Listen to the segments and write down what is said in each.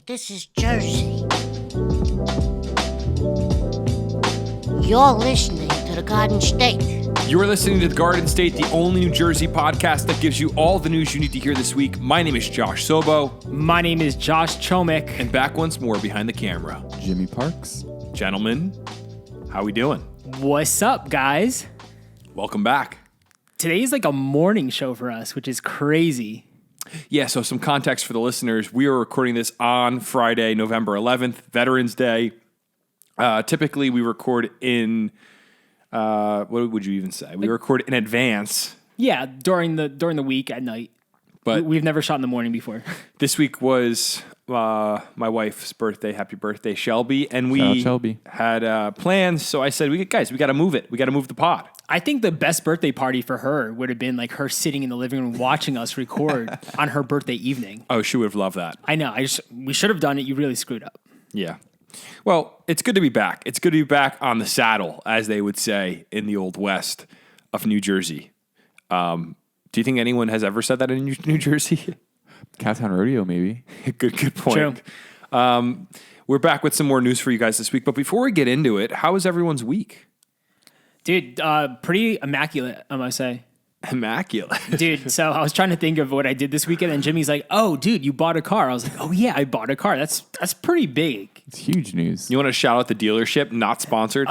this is Jersey. You're listening to the Garden State. You are listening to The Garden State, the only New Jersey podcast that gives you all the news you need to hear this week. My name is Josh Sobo. My name is Josh Chomik. And back once more behind the camera, Jimmy Parks. Gentlemen, how we doing? What's up, guys? Welcome back. Today's like a morning show for us, which is crazy. Yeah, so some context for the listeners. We are recording this on Friday, November 11th, Veterans Day. Typically, we record in, what would you even say? We record in advance. Yeah, during the week at night. But we've never shot in the morning before. This week was my wife's birthday. Happy birthday, Shelby. And we had plans, so I said, we got to move it. We got to move the pod. I think the best birthday party for her would have been like her sitting in the living room watching us record on her birthday evening. Oh, she would have loved that. I know. We should have done it. You really screwed up. Yeah. Well, it's good to be back. It's good to be back on the saddle, as they would say in the Old West of New Jersey. Do you think anyone has ever said that in New Jersey? Cowtown Rodeo, maybe. Good point. True. We're back with some more news for you guys this week. But before we get into it, how was everyone's week? Dude, pretty immaculate, I must say. Immaculate. Dude, so I was trying to think of what I did this weekend, and Jimmy's like, oh, dude, you bought a car. I was like, oh, yeah, I bought a car. That's pretty big. It's huge news. You want to shout out the dealership? Not sponsored?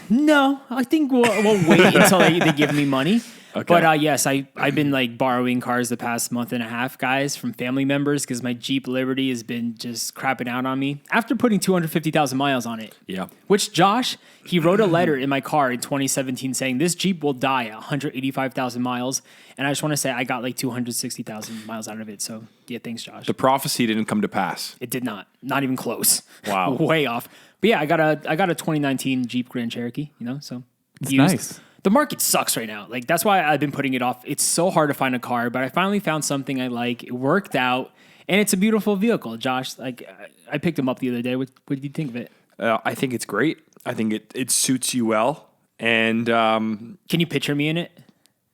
No, I think we'll wait until they give me money. Okay. But yes, I've been like borrowing cars the past month and a half, guys, from family members because my Jeep Liberty has been just crapping out on me after putting 250,000 miles on it. Yeah. Which Josh, he wrote a letter in my car in 2017 saying this Jeep will die at 185,000 miles. And I just want to say I got like 260,000 miles out of it. So yeah, thanks, Josh. The prophecy didn't come to pass. It did not even close. Wow. Way off. But yeah, I got a 2019 Jeep Grand Cherokee, so It's nice. The market sucks right now. Like, that's why I've been putting it off. It's so hard to find a car, but I finally found something I like. It worked out, and it's a beautiful vehicle. Josh, like, I picked him up the other day. What did you think of it? I think it's great. I think it suits you well. And can you picture me in it?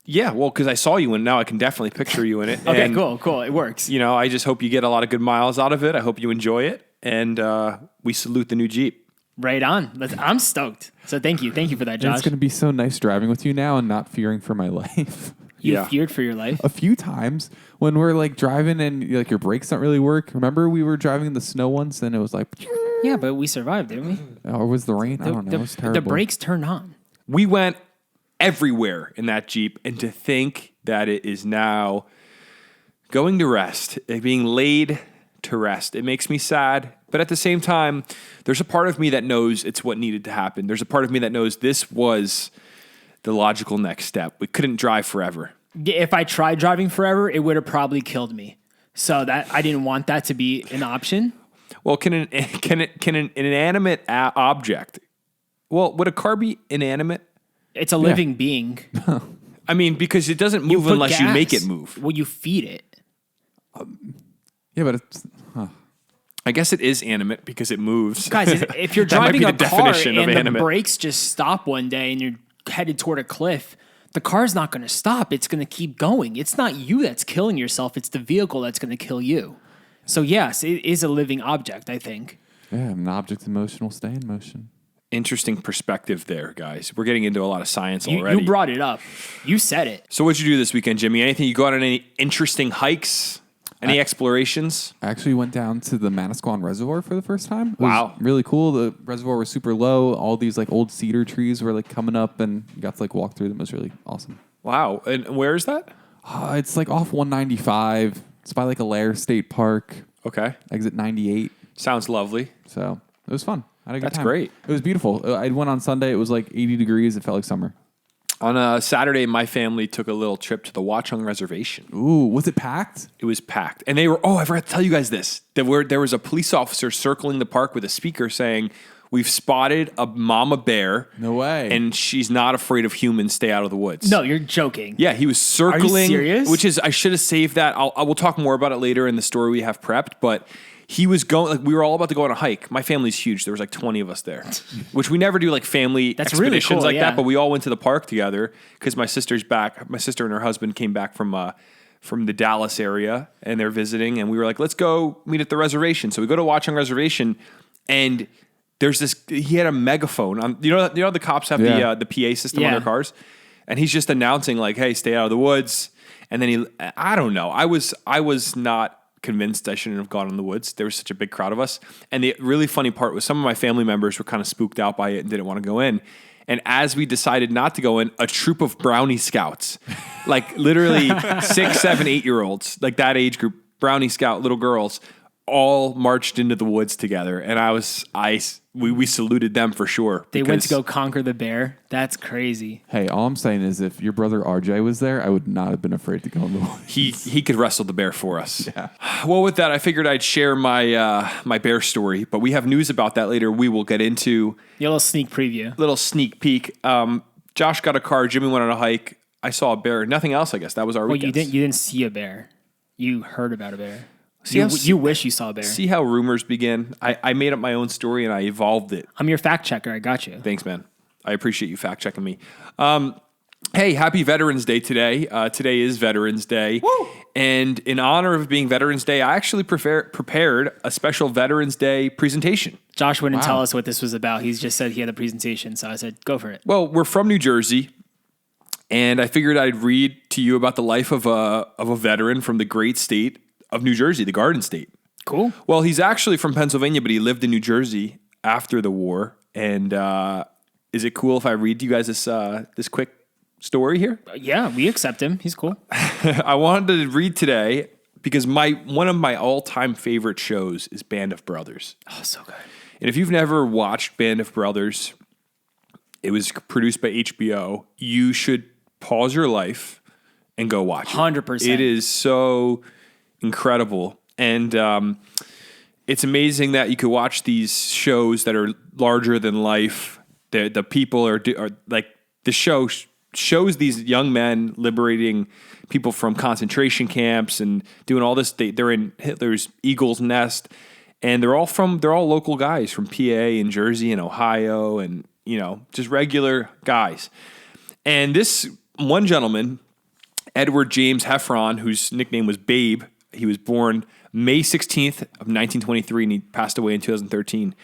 Yeah, well, because I saw you in it. Now I can definitely picture you in it. Okay, and, cool. It works. I just hope you get a lot of good miles out of it. I hope you enjoy it. And we salute the new Jeep. Right on. I'm stoked. So thank you for that, Josh. It's going to be so nice driving with you now and not fearing for my life. You feared for your life? A few times when we're like driving and like your brakes don't really work. Remember we were driving in the snow once and it was like... Yeah, but we survived, didn't we? Or was the rain? I don't know. It was terrible. The brakes turned on. We went everywhere in that Jeep, and to think that it is now going to rest, being laid to rest, it makes me sad. But at the same time, there's a part of me that knows it's what needed to happen. There's a part of me that knows this was the logical next step. We couldn't drive forever. If I tried driving forever, it would have probably killed me. So that I didn't want that to be an option. Well, can an inanimate object? Well, would a car be inanimate? It's a living being. I mean, because it doesn't move unless you make it move. Well, you feed it. Yeah, but it's... I guess it is animate because it moves. Guys, if you're That might driving be a the car definition of and the animate. brakes just stop one day and you're headed toward a cliff, the car's not going to stop. It's going to keep going. It's not you that's killing yourself. It's the vehicle that's going to kill you. So yes, it is a living object, I think. Yeah, an object in motion will stay in motion. Interesting perspective there, guys. We're getting into a lot of science already. You brought it up. You said it. So what'd you do this weekend, Jimmy? Anything? You go out on any interesting hikes? Any explorations? I actually went down to the Manasquan Reservoir for the first time. It Wow. was really cool. The reservoir was super low. All these like old cedar trees were like coming up and you got to like walk through them. It was really awesome. Wow. And where is that? It's like off 195. It's by like Alaire State Park. Okay. Exit 98. Sounds lovely. So it was fun. I had a good That's time. great. It was beautiful. I went on Sunday. It was like 80 degrees. It felt like summer. On a Saturday, my family took a little trip to the Watchung Reservation. Ooh, was it packed? It was packed. And they were, I forgot to tell you guys this. There was a police officer circling the park with a speaker saying, we've spotted a mama bear. No way. And she's not afraid of humans. Stay out of the woods. No, you're joking. Yeah, he was circling. Are you serious? Which is, I should have saved that. I will talk more about it later in the story we have prepped. But he was going, like, we were all about to go on a hike. My family's huge. There was like 20 of us there, which we never do like family That's really expeditions cool, like yeah. that. But we all went to the park together because my sister's back. My sister and her husband came back from from the Dallas area, and they're visiting, and we were like, let's go meet at the reservation. So we go to Watchung Reservation, and there's this. He had a megaphone. You know, the cops have the PA system on their cars, and he's just announcing like, "Hey, stay out of the woods." And then I don't know. I was not convinced I shouldn't have gone in the woods. There was such a big crowd of us, and the really funny part was some of my family members were kind of spooked out by it and didn't want to go in. And as we decided not to go in, a troop of brownie scouts, like literally 6, 7, 8-year-olds, like that age group, brownie scout little girls, all marched into the woods together. And we saluted them for sure. They went to go conquer the bear. That's crazy. Hey, all I'm saying is if your brother RJ was there, I would not have been afraid to go in the woods. He could wrestle the bear for us. Yeah. Well, with that, I figured I'd share my my bear story, but we have news about that later. We will get into A little sneak preview. little sneak peek. Josh got a car. Jimmy went on a hike. I saw a bear. Nothing else, I guess. That was our weekend. You didn't see a bear. You heard about a bear. See You wish you saw a bear. See how rumors begin? I made up my own story and I evolved it. I'm your fact checker. I got you. Thanks, man. I appreciate you fact checking me. Hey, happy Veterans Day today. Today is Veterans Day. Woo! And in honor of being Veterans Day, I actually prepared a special Veterans Day presentation. Josh wouldn't tell us what this was about. He's just said he had a presentation, so I said, go for it. Well, we're from New Jersey, and I figured I'd read to you about the life of a veteran from the great state of New Jersey, the Garden State. Cool. Well, he's actually from Pennsylvania, but he lived in New Jersey after the war. And is it cool if I read to you guys this quick story here? Yeah, we accept him. He's cool. I wanted to read today because one of my all-time favorite shows is Band of Brothers. Oh, so good. And if you've never watched Band of Brothers, it was produced by HBO. You should pause your life and go watch it. 100%. It is so incredible. And it's amazing that you could watch these shows that are larger than life. The people are like, the show shows these young men liberating people from concentration camps and doing all this. They're in Hitler's Eagle's Nest, and they're all local guys from PA and Jersey and Ohio, and just regular guys. And this one gentleman, Edward James Heffron, whose nickname was Babe, he was born May 16th of 1923, and he passed away in 2013.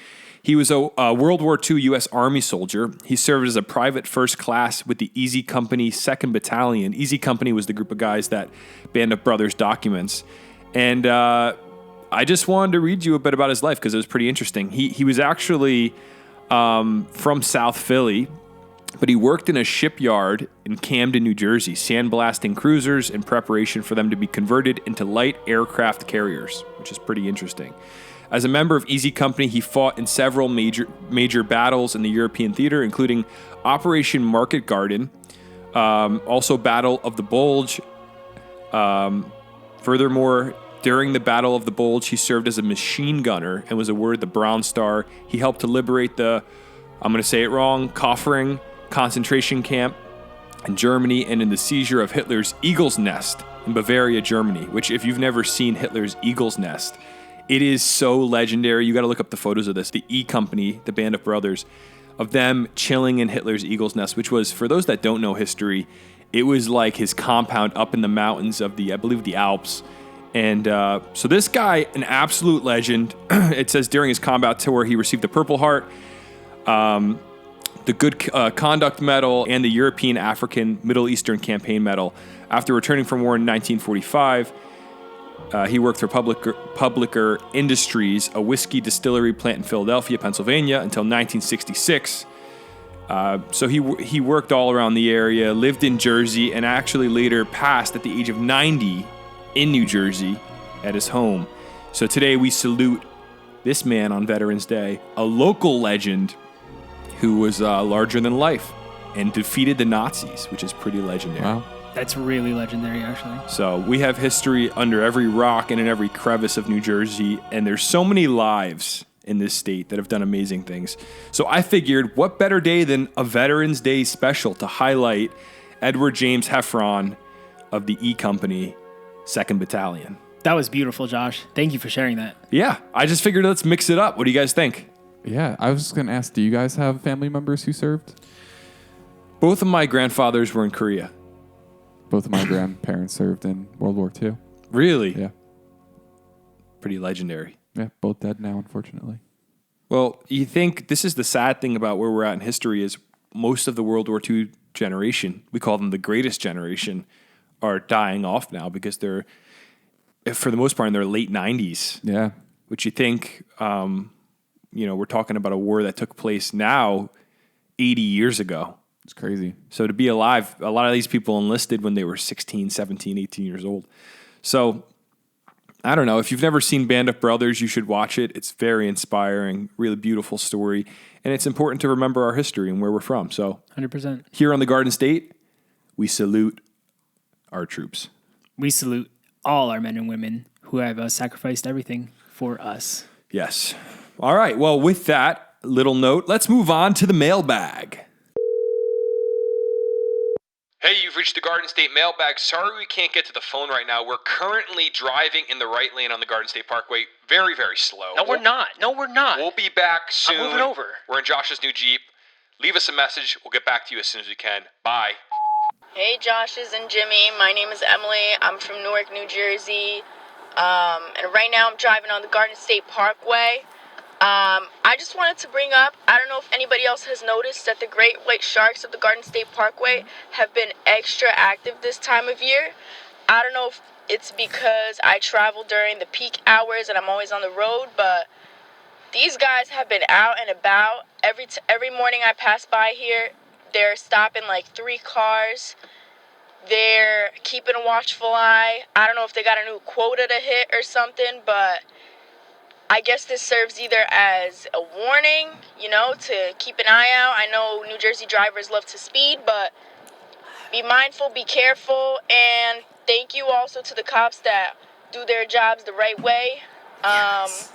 He was a World War II U.S. Army soldier. He served as a private first class with the Easy Company 2nd Battalion. Easy Company was the group of guys that Band of Brothers documents. And I just wanted to read you a bit about his life because it was pretty interesting. He was actually from South Philly, but he worked in a shipyard in Camden, New Jersey, sandblasting cruisers in preparation for them to be converted into light aircraft carriers, which is pretty interesting. As a member of Easy Company, he fought in several major battles in the European theater, including Operation Market Garden, also Battle of the Bulge. Furthermore, during the Battle of the Bulge, he served as a machine gunner and was awarded the Bronze Star. He helped to liberate I'm going to say it wrong, Kaufering concentration camp in Germany, and in the seizure of Hitler's Eagle's Nest in Bavaria, Germany, which if you've never seen Hitler's Eagle's Nest, it is so legendary. You got to look up the photos of this. The E Company, the Band of Brothers, of them chilling in Hitler's Eagle's Nest, which was, for those that don't know history, it was like his compound up in the mountains of I believe the Alps. And so this guy, an absolute legend. It says during his combat tour, he received the Purple Heart, the Good Conduct Medal, and the European, African, Middle Eastern Campaign Medal. After returning from war in 1945, he worked for Publicker Industries, a whiskey distillery plant in Philadelphia, Pennsylvania, until 1966. So he worked all around the area, lived in Jersey, and actually later passed at the age of 90 in New Jersey at his home. So today we salute this man on Veterans Day, a local legend who was larger than life and defeated the Nazis, which is pretty legendary. Wow. That's really legendary, actually. So we have history under every rock and in every crevice of New Jersey, and there's so many lives in this state that have done amazing things. So I figured, what better day than a Veterans Day special to highlight Edward James Heffron of the E Company 2nd Battalion. That was beautiful, Josh. Thank you for sharing that. Yeah, I just figured let's mix it up. What do you guys think? Yeah, I was just going to ask, do you guys have family members who served? Both of my grandfathers were in Korea. Both of my grandparents served in World War II. Really? Yeah. Pretty legendary. Yeah, both dead now, unfortunately. Well, you think this is the sad thing about where we're at in history is most of the World War II generation, we call them the greatest generation, are dying off now because they're, for the most part, in their late 90s. Yeah. Which you think, we're talking about a war that took place now 80 years ago. It's crazy. So to be alive, a lot of these people enlisted when they were 16, 17, 18 years old. So I don't know. If you've never seen Band of Brothers, you should watch it. It's very inspiring, really beautiful story. And it's important to remember our history and where we're from. So 100%. Here on the Garden State, we salute our troops. We salute all our men and women who have sacrificed everything for us. Yes. All right. Well, with that little note, let's move on to the mailbag. Hey, you've reached the Garden State mailbag. Sorry we can't get to the phone right now. We're currently driving in the right lane on the Garden State Parkway. Very, very slow. No, we're not. We'll be back soon. I'm moving over. We're in Josh's new Jeep. Leave us a message. We'll get back to you as soon as we can. Bye. Hey, Josh's and Jimmy. My name is Emily. I'm from Newark, New Jersey. And right now I'm driving on the Garden State Parkway. I just wanted to bring up, I don't know if anybody else has noticed that the great white sharks of the Garden State Parkway have been extra active this time of year. I don't know if it's because I travel during the peak hours and I'm always on the road, but these guys have been out and about. Every morning I pass by here, they're stopping like 3 cars. They're keeping a watchful eye. I don't know if they got a new quota to hit or something, but I guess this serves either as a warning, to keep an eye out. I know New Jersey drivers love to speed, but be mindful, be careful, and thank you also to the cops that do their jobs the right way. Yes.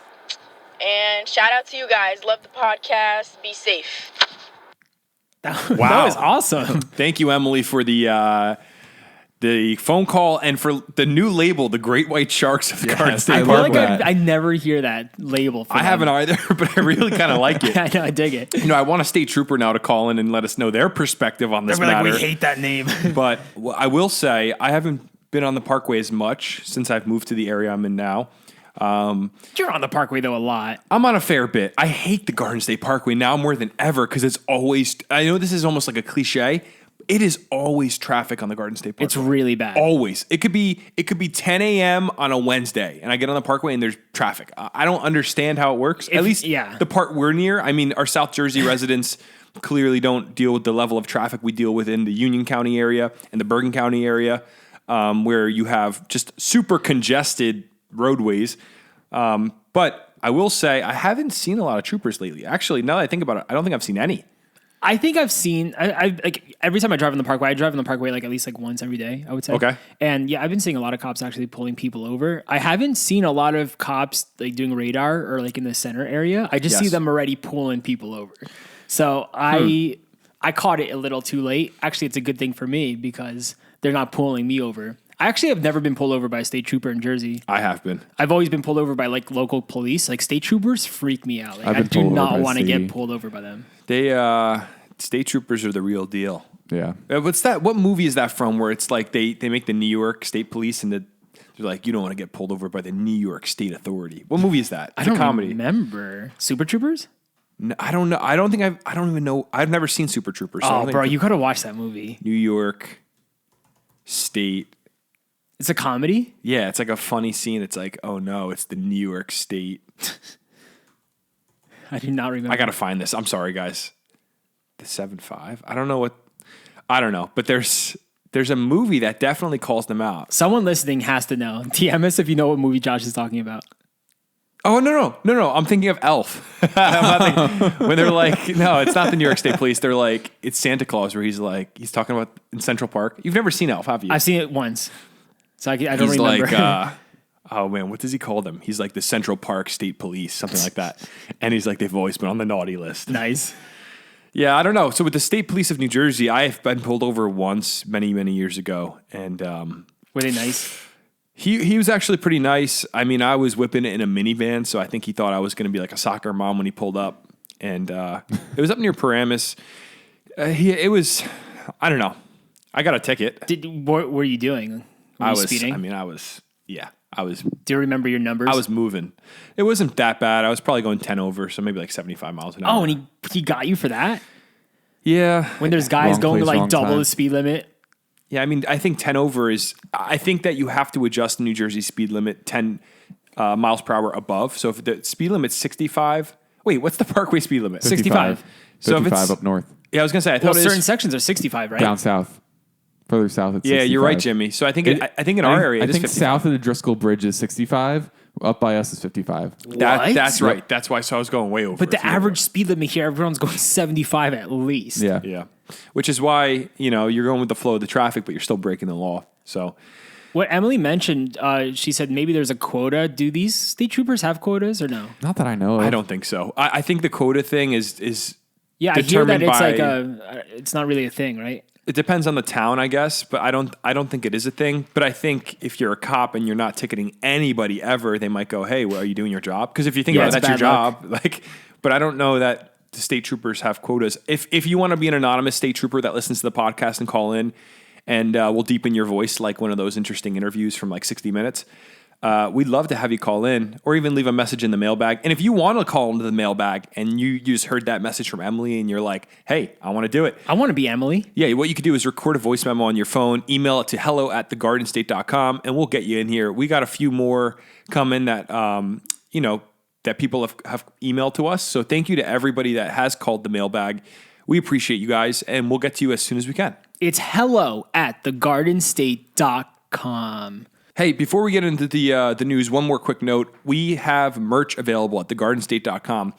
And shout out to you guys. Love the podcast. Be safe. That was awesome. Thank you, Emily, for the phone call and for the new label, the Great White Sharks of the Garden State I feel Parkway. like I never hear that label. I haven't either, but I really kind of like it. I know, I dig it. I want a state trooper now to call in and let us know their perspective on this matter. We hate that name. But I will say, I haven't been on the Parkway as much since I've moved to the area I'm in now. You're on the Parkway, though, a lot. I'm on a fair bit. I hate the Garden State Parkway now more than ever because it's always, I know this is almost like a cliche, it is always traffic on the Garden State Parkway. It's really bad. Always. It could be 10 a.m. on a Wednesday, and I get on the Parkway and there's traffic. I don't understand how it works. At least the part we're near. I mean, our South Jersey residents clearly don't deal with the level of traffic we deal with in the Union County area and the Bergen County area, where you have just super congested roadways. But I will say I haven't seen a lot of troopers lately. Actually, now that I think about it, I don't think I've seen any. I think I've seen, I like every time I drive on the Parkway, I drive on the Parkway like at least like once every day, I would say. Okay. And yeah, I've been seeing a lot of cops actually pulling people over. I haven't seen a lot of cops like doing radar or like in the center area. I just see them already pulling people over. So I caught it a little too late. Actually, it's a good thing for me because they're not pulling me over. I actually have never been pulled over by a state trooper in Jersey. I have been. I've always been pulled over by like local police. Like state troopers freak me out. Like, I do not want to get pulled over by them. They state troopers are the real deal. Yeah. What's that? What movie is that from? Where it's like they make the New York State Police and they're like, you don't want to get pulled over by the New York State Authority. What movie is that? It's I don't a comedy. remember. Super Troopers? No, I don't know. I don't even know. I've never seen Super Troopers. So Oh, bro, you gotta watch that movie. New York State. It's a comedy? Yeah, it's like a funny scene. It's like, oh no, it's the New York State. I do not remember. I gotta find this. I'm sorry, guys. The 7-5? I don't know. But there's a movie that definitely calls them out. Someone listening has to know. DM us if you know what movie Josh is talking about. Oh, no. I'm thinking of Elf. I'm not thinking, when they're like, no, it's not the New York State Police. They're like, it's Santa Claus where he's talking about in Central Park. You've never seen Elf, have you? I've seen it once. So I don't he's remember. Like, oh man, what does he call them? He's like the Central Park State Police, something like that. And he's like, they've always been on the naughty list. Nice. Yeah, I don't know. So with the State Police of New Jersey, I've been pulled over once many, many years ago. And were they nice? He was actually pretty nice. I mean, I was whipping it in a minivan, so I think he thought I was going to be like a soccer mom when he pulled up. And it was up near Paramus. It was, I don't know. I got a ticket. What were you doing? Were you speeding? I was. Do you remember your numbers? I was moving. It wasn't that bad. I was probably going 10 over, so maybe like 75 miles an hour. Oh, and he got you for that? Yeah. When there's guys Wrong going to place, like wrong double time. the speed limit. Yeah, I mean, I think 10 over is, I think that you have to adjust the New Jersey speed limit 10 miles per hour above. So if the speed limit's 65, wait, what's the Parkway speed limit? 65. So if 55 it's up north. Yeah, I was going to say, I Well, thought it certain is. sections are 65, right? Down south. Further south, it's 65. Yeah, you're right, Jimmy. So I think I think in our area, I it is think 55. south of the Driscoll Bridge is 65. Up by us is 55. What? That's right. That's why. So I was going way over. But the a few average speed limit here, everyone's going 75 at least. Yeah. Yeah, which is why you're going with the flow of the traffic, but you're still breaking the law. So What Emily mentioned, she said maybe there's a quota. Do these state troopers have quotas or no? Not that I know of. I don't think so. I think the quota thing is Yeah, I hear that determined it's by- like it's not really a thing, right? it depends on the town, I guess, but I don't think it is a thing. But I think if you're a cop and you're not ticketing anybody ever, they might go, "Hey, well, are you doing your job?" Because if you think Yeah, about it, it's that's your bad job. Like, but I don't know that the state troopers have quotas. If you want to be an anonymous state trooper that listens to the podcast and call in, and we'll deepen your voice like one of those interesting interviews from like 60 Minutes. We'd love to have you call in or even leave a message in the mailbag. And if you want to call into the mailbag and you just heard that message from Emily and you're like, "Hey, I want to do it." I want to be Emily. Yeah, what you could do is record a voice memo on your phone, email it to hello@thegardenstate.com, and we'll get you in here. We got a few more coming that, that people have emailed to us. So thank you to everybody that has called the mailbag. We appreciate you guys, and we'll get to you as soon as we can. It's hello@thegardenstate.com. Hey, before we get into the news, one more quick note. We have merch available at thegardenstate.com.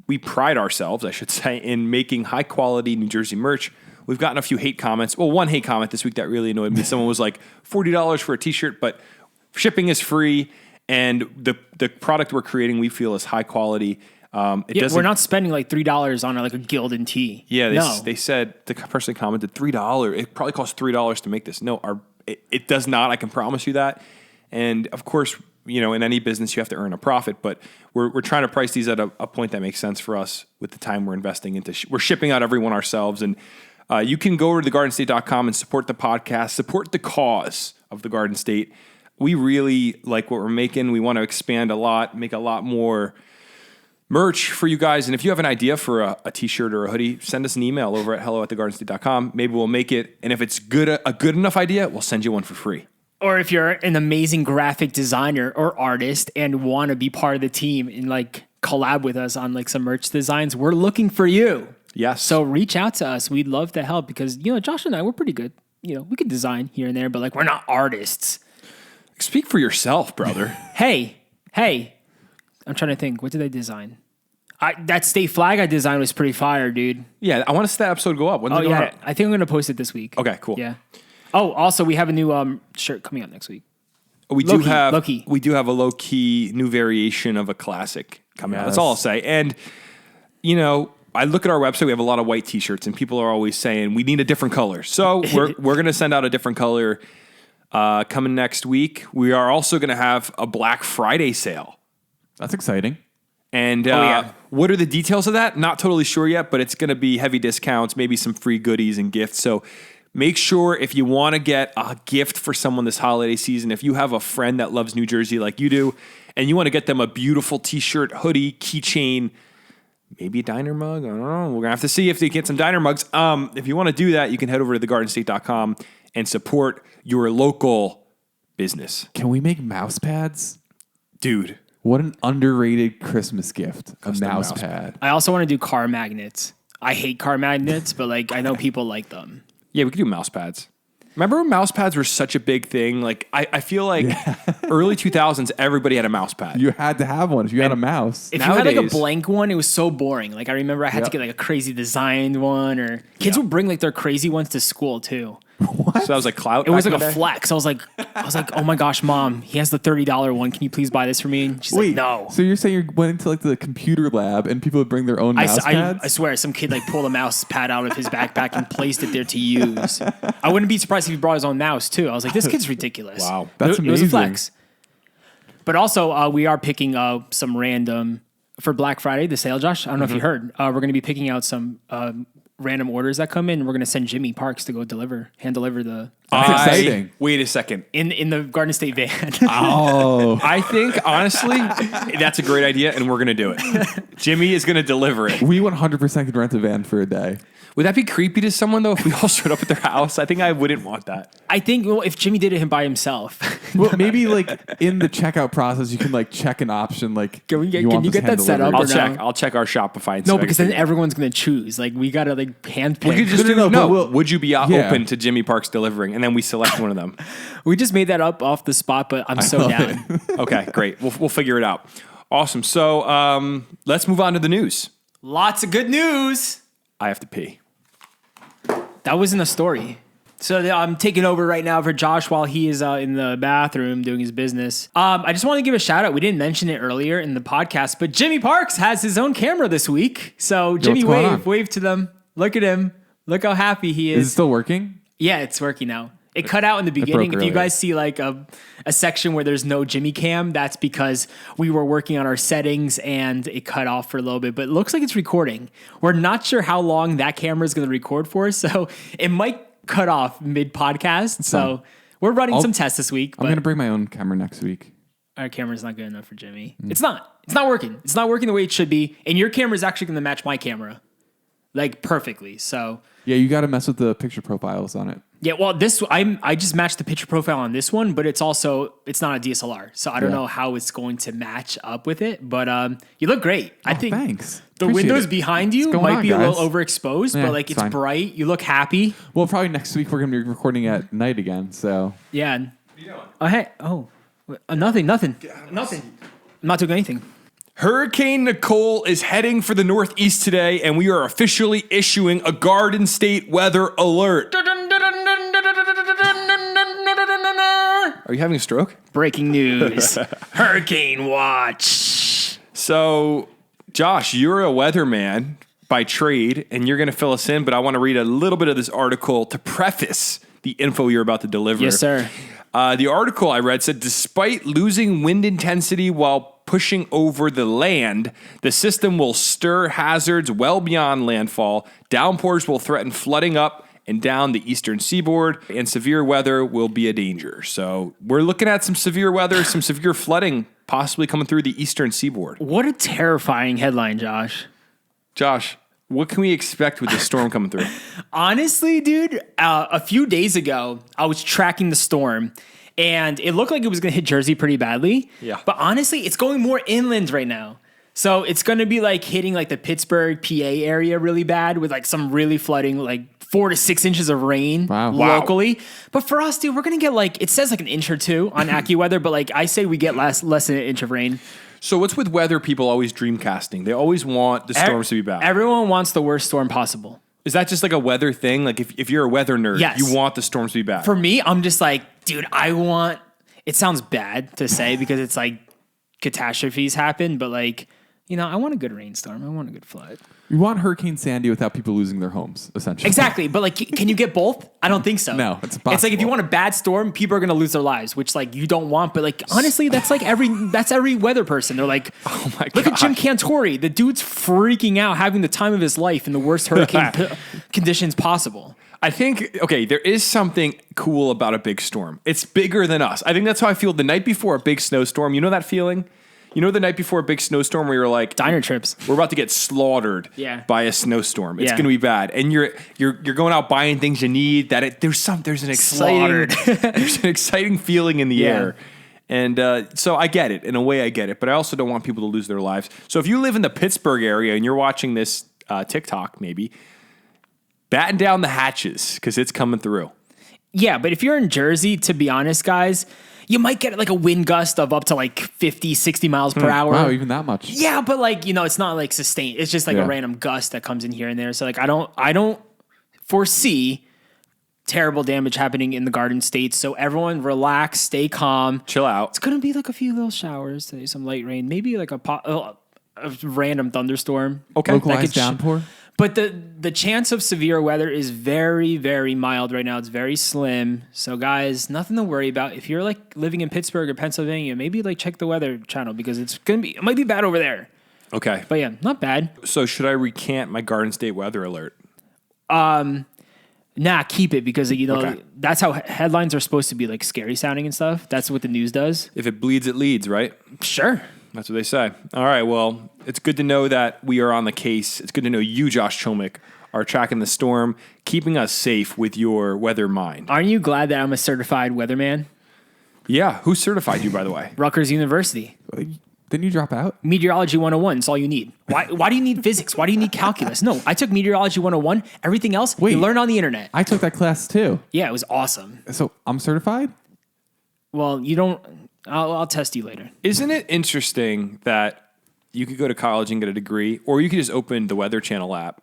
We pride ourselves, I should say, in making high-quality New Jersey merch. We've gotten a few hate comments. Well, one hate comment this week that really annoyed me. Someone was like, $40 for a T-shirt, but shipping is free, and the product we're creating we feel is high quality. We're not spending like $3 on like a Gildan tee. Yeah, they said, the person commented $3. It probably costs $3 to make this. No, it does not. I can promise you that. And of course, in any business, you have to earn a profit, but we're trying to price these at a point that makes sense for us with the time we're investing into. We're shipping out everyone ourselves. And you can go over to thegardenstate.com and support the podcast, support the cause of the Garden State. We really like what we're making. We want to expand a lot, make a lot more merch for you guys. And if you have an idea for a t-shirt or a hoodie, send us an email over at hello@thegardenstate.com. Maybe we'll make it. And if it's a good enough idea, we'll send you one for free. Or if you're an amazing graphic designer or artist and want to be part of the team and like collab with us on like some merch designs, we're looking for you. Yes. So reach out to us. We'd love to help because, Josh and I, we're pretty good. We could design here and there, but like we're not artists. Speak for yourself, brother. Hey, I'm trying to think. What did I design? That state flag I designed was pretty fire, dude. Yeah, I want to see that episode go up. When's it going up? I think I'm going to post it this week. Okay, cool. Yeah. Oh, also, we have a new shirt coming out next week. We Low-key, do have low-key. we do have a low-key new variation of a classic coming out. That's Yes. all I'll say. And I look at our website. We have a lot of white T-shirts, and people are always saying we need a different color. So we're going to send out a different color coming next week. We are also going to have a Black Friday sale. That's exciting. And yeah. what are the details of that? Not totally sure yet, but it's going to be heavy discounts, maybe some free goodies and gifts. So make sure if you want to get a gift for someone this holiday season, if you have a friend that loves New Jersey like you do, and you want to get them a beautiful T-shirt, hoodie, keychain, maybe a diner mug. I don't know. We're going to have to see if they get some diner mugs. If you want to do that, you can head over to thegardenstate.com and support your local business. Can we make mouse pads? Dude. What an underrated Christmas gift. Custom a mouse mouse pad. I also want to do car magnets. I hate car magnets, but like I know people like them. Yeah, we could do mouse pads. Remember when mouse pads were such a big thing? Like I feel like early 2000s, everybody had a mouse pad. You had to have one if you had a mouse. If you had like a Nowadays- blank one, it was so boring. Like I remember I had to Yep. get like a crazy designed one, or kids would bring like their crazy ones to school too. So that was like clout. It was back like in a the day? flex. I was like, oh my gosh, mom, he has the $30 one. Can you please buy this for me? And she's like, no. So you're saying you went into like the computer lab and people would bring their own mouse pads? I swear, some kid like pulled a mouse pad out of his backpack and placed it there to use. I wouldn't be surprised if he brought his own mouse too. I was like, this kid's ridiculous. Wow. That's It was a amazing. flex. But also, we are picking some random for Black Friday, the sale, Josh. I don't know if you heard. We're going to be picking out some random orders that come in. We're gonna send Jimmy Parks to go hand deliver the That's exciting. Wait a second. in the Garden State van. Oh, I think, honestly, that's a great idea, and we're going to do it. Jimmy is going to deliver it. we 100% could rent a van for a day. Would that be creepy to someone, though, if we all showed up at their house? I think I wouldn't want that. I think if Jimmy did it by himself. Well, maybe like in the checkout process, you can like check an option. Like, Can you want get this that hand set up? delivered? Or no? I'll check our Shopify. And No, see if I because can then figure it out. everyone's gonna choose. Like we gotta like handpick. We could just No, do but would you be yeah. open to Jimmy Parks delivering? And then we select one of them. We just made that up off the spot, but I'm so down. Okay, great. We'll figure it out. Awesome. So let's move on to the news. Lots of good news. I have to pee. That wasn't a story. So I'm taking over right now for Josh while he is in the bathroom doing his business. I just want to give a shout out. We didn't mention it earlier in the podcast, but Jimmy Parks has his own camera this week. So Jimmy, what's going on? wave to them. Look at him. Look how happy he Is is. it still working? Yeah, it's working now. It cut out in the beginning. If you earlier. guys see like a section where there's no Jimmy cam, that's because we were working on our settings and it cut off for a little bit. But it looks like it's recording. We're not sure how long that camera is going to record for, so it might cut off mid podcast. So we're running some tests this week. I'm But gonna bring my own camera next week. our camera's not good enough for Jimmy. It's not. It's not working. It's not working the way it should be. And your camera is actually going to match my camera, like perfectly. So. Yeah, you got to mess with the picture profiles on it. Yeah, well, I just matched the picture profile on this one, but it's not a DSLR, so I don't know how it's going to match up with it. But you look great. I think Thanks. the Appreciate windows it. behind you What's going might on, be a guys? little overexposed, Yeah, but like it's it's fine. bright. You look happy. Well, probably next week we're gonna be recording at night again. So Yeah. Oh hey. Oh, nothing. I'm not doing anything. Hurricane Nicole is heading for the Northeast today, and we are officially issuing a Garden State weather alert. Are you having a stroke? Breaking news: Hurricane watch. So, Josh, you're a weatherman by trade, and you're going to fill us in, but I want to read a little bit of this article to preface the info you're about to deliver. Yes, sir. The article I read said, despite losing wind intensity while pushing over the land, the system will stir hazards well beyond landfall. Downpours will threaten flooding up and down the eastern seaboard, and severe weather will be a danger. So we're looking at some severe weather, some severe flooding possibly coming through the eastern seaboard. What a terrifying headline, Josh. Josh, what can we expect with this storm coming through? Honestly, dude, a few days ago, I was tracking the storm, and it looked like it was going to hit Jersey pretty badly. Yeah. But honestly, it's going more inland right now. So it's going to be like hitting like the Pittsburgh, PA area really bad with like some really flooding, like 4 to 6 inches of rain locally. But for us, dude, we're going to get like, it says like an inch or two on AccuWeather, but like I say we get less than an inch of rain. So what's with weather people always dreamcasting? They always want the storms to be bad. Everyone wants the worst storm possible. Is that just like a weather thing? Like if you're a weather nerd, Yes. you want the storms to be bad. For me, I'm just like, dude, it sounds bad to say because it's like catastrophes happen, but like, I want a good rainstorm. I want a good flood. we want Hurricane Sandy without people losing their homes, essentially. Exactly. But like, can you get both? I don't think so. No, it's It's like if impossible. you want a bad storm, people are going to lose their lives, which like you don't want. But like, honestly, that's every weather person. They're like, oh my God. look at Jim Cantori. The dude's freaking out, having the time of his life in the worst hurricane conditions possible. I think, okay, there is something cool about a big storm. It's bigger than us. I think that's how I feel the night before a big snowstorm. You know that feeling? You know the night before a big snowstorm where you're like, Diner trips. we're about to get slaughtered by a snowstorm. It's Yeah. going to be bad. And you're going out buying things you need. There's an exciting feeling in the Yeah. air. And so I get it. In a way, I get it. But I also don't want people to lose their lives. So if you live in the Pittsburgh area and you're watching this TikTok, maybe, batten down the hatches because it's coming through. Yeah, but if you're in Jersey, to be honest, guys, you might get like a wind gust of up to like 50, 60 miles per hour. Wow, even that much. Yeah, but like, it's not like sustained. It's just like Yeah. a random gust that comes in here and there. So like I don't foresee terrible damage happening in the Garden State. So everyone relax, stay calm. Chill out. It's going to be like a few little showers today, some light rain, maybe like a random thunderstorm. Okay. Localized That could downpour. But the chance of severe weather is very, very mild right now. It's very slim. So guys, nothing to worry about. If you're like living in Pittsburgh or Pennsylvania, maybe like check the weather channel because it might be bad over there. Okay. But yeah, not bad. So should I recant my Garden State weather alert? Nah, keep it because Okay. that's how headlines are supposed to be, like scary sounding and stuff. That's what the news does. If it bleeds, it leads, right? Sure. That's what they say. All right. Well, it's good to know that we are on the case. It's good to know you, Josh Chomick, are tracking the storm, keeping us safe with your weather mind. Aren't you glad that I'm a certified weatherman? Yeah. Who certified you, by the way? Rutgers University. Didn't you drop out? Meteorology 101 is all you need. Why do you need physics? Why do you need calculus? No, I took Meteorology 101. Everything else, Wait. you learn on the internet. I took that class too. Yeah, it was awesome. So I'm certified? Well, you don't... I'll test you later. Isn't it interesting that you could go to college and get a degree, or you could just open the Weather Channel app?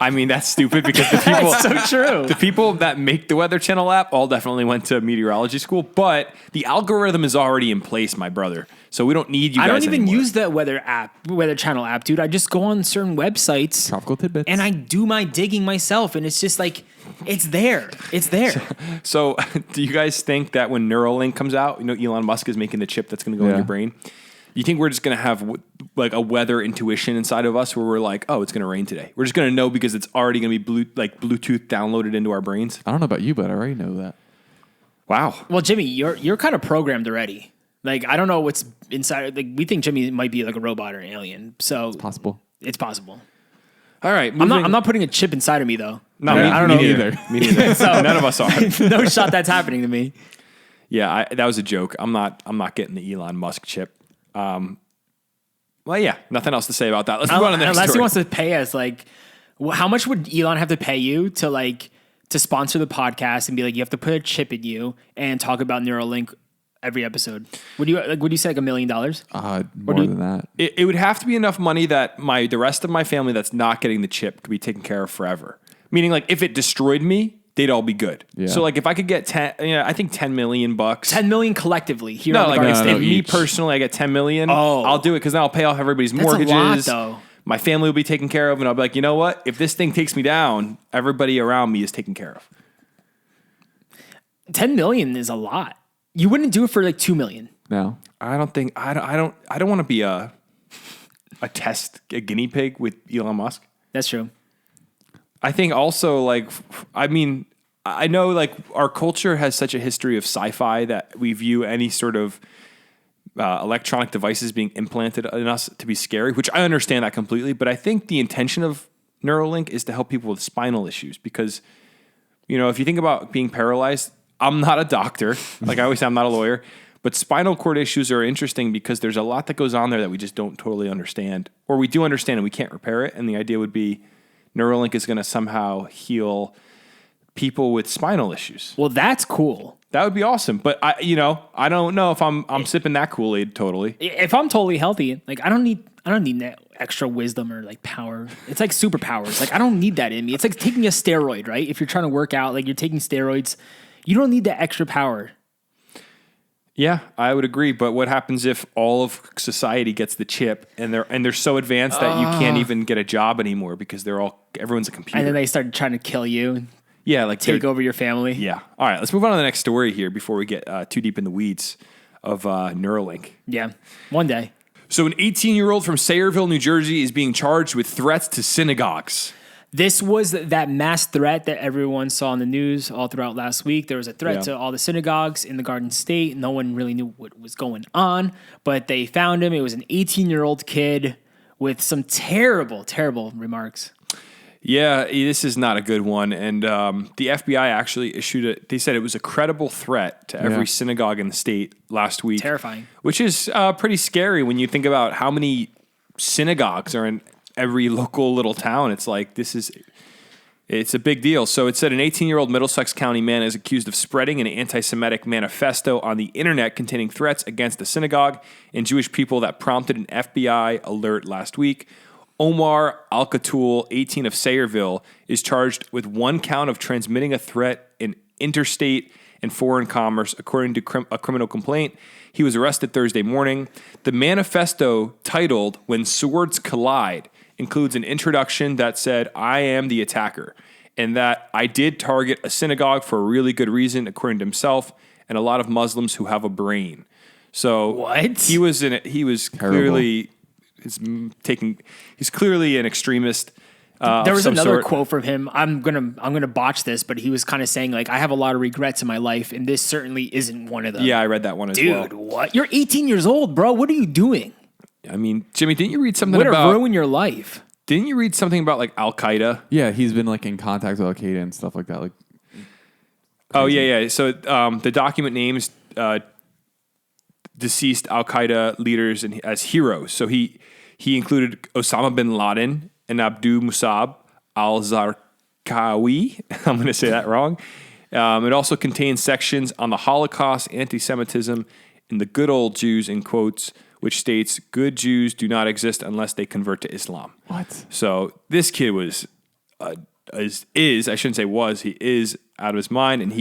I mean, that's stupid because the people, So true. the people that make the Weather Channel app all definitely went to meteorology school, but the algorithm is already in place, my brother. So we don't need you guys I don't even anymore. use the Weather Channel app, dude. I just go on certain websites Tropical tidbits. and I do my digging myself, and it's just like, it's there. It's there. So do you guys think that when Neuralink comes out, Elon Musk is making the chip that's going to go in Yeah. your brain? You think we're just going to have like a weather intuition inside of us where we're like, oh, it's going to rain today. We're just going to know because it's already going to be Bluetooth downloaded into our brains. I don't know about you, but I already know that. Wow. Well, Jimmy, you're kind of programmed already. Like, I don't know what's inside. Like, we think Jimmy might be like a robot or an alien. So Possible. it's possible. All right. I'm not putting a chip inside of me though. No, I don't know me neither. Me neither. None of us are. No shot that's happening to me. Yeah, that was a joke. I'm not getting the Elon Musk chip. Well, yeah, nothing else to say about that. Let's move on to the next Unless story. he wants to pay us, like, how much would Elon have to pay you to sponsor the podcast and be like, you have to put a chip in you and talk about Neuralink every episode? Would you say like $1 million? More than that. It would have to be enough money that the rest of my family that's not getting the chip could be taken care of forever. Meaning, like, if it destroyed me, they'd all be good. Yeah. So, like, if I could get I think $10 million. $10 million collectively here No, on the like Garden if State. me each. personally, I get $10 million. Oh. I'll do it because then I'll pay off everybody's That's a lot, mortgages. though. My family will be taken care of, and I'll be like, you know what? If this thing takes me down, everybody around me is taken care of. $10 million is a lot. You wouldn't do it for like $2 million. No. I don't want to be a guinea pig with Elon Musk. That's true. I think also, like, I mean, I know, like, our culture has such a history of sci-fi that we view any sort of electronic devices being implanted in us to be scary, which I understand that completely. But I think the intention of Neuralink is to help people with spinal issues because, if you think about being paralyzed, I'm not a doctor. Like I always say, I'm not a lawyer. But spinal cord issues are interesting because there's a lot that goes on there that we just don't totally understand. Or we do understand and we can't repair it. And the idea would be Neuralink is going to somehow heal people with spinal issues. Well, that's cool. That would be awesome. But I don't know if I'm sipping that Kool-Aid totally. If I'm totally healthy, like I don't need that extra wisdom or like power. It's like superpowers. Like I don't need that in me. It's like taking a steroid, right? If you're trying to work out, like you're taking steroids, you don't need that extra power. Yeah, I would agree. But what happens if all of society gets the chip and they're so advanced that you can't even get a job anymore because everyone's a computer? And then they start trying to kill you, yeah, like take over your family. Yeah. All right, let's move on to the next story here before we get too deep in the weeds of Neuralink. Yeah. One day. So an 18-year-old from Sayreville, New Jersey is being charged with threats to synagogues. This was that mass threat that everyone saw in the news all throughout last week. There was a threat to all the synagogues in the Garden State. No one really knew what was going on, but they found him. It was an 18-year-old kid with some terrible, terrible remarks. Yeah, this is not a good one. And the FBI actually issued it. They said it was a credible threat to every synagogue in the state last week. Terrifying. Which is pretty scary when you think about how many synagogues are in every local little town. It's like, it's a big deal. So it said an 18-year-old Middlesex County man is accused of spreading an anti-Semitic manifesto on the internet containing threats against the synagogue and Jewish people that prompted an FBI alert last week. Omar Al-Katul, 18 of Sayreville, is charged with one count of transmitting a threat in interstate and foreign commerce, according to a criminal complaint. He was arrested Thursday morning. The manifesto, titled When Swords Collide, includes an introduction that said, I am the attacker, and that I did target a synagogue for a really good reason, according to himself, and a lot of Muslims who have a brain. So What? He was clearly... He's clearly an extremist. There was some another sort. quote from him. I'm gonna botch this, but he was kind of saying like, I have a lot of regrets in my life, and this certainly isn't one of them. Yeah, I read that one as well. Dude, what? You're 18 years old, bro. What are you doing? I mean, Jimmy, didn't you read something Way to about? ruin your life. Didn't you read something about like Al Qaeda? Yeah, he's been like in contact with Al Qaeda and stuff like that. Like, Oh yeah. So the document names deceased Al Qaeda leaders as heroes. So he included Osama bin Laden and Abdul Musab al-Zarqawi. I'm going to say that wrong. It also contains sections on the Holocaust, anti-Semitism, and the good old Jews, in quotes, which states good Jews do not exist unless they convert to Islam. what? So this kid was, I shouldn't say was, he is out of his mind, and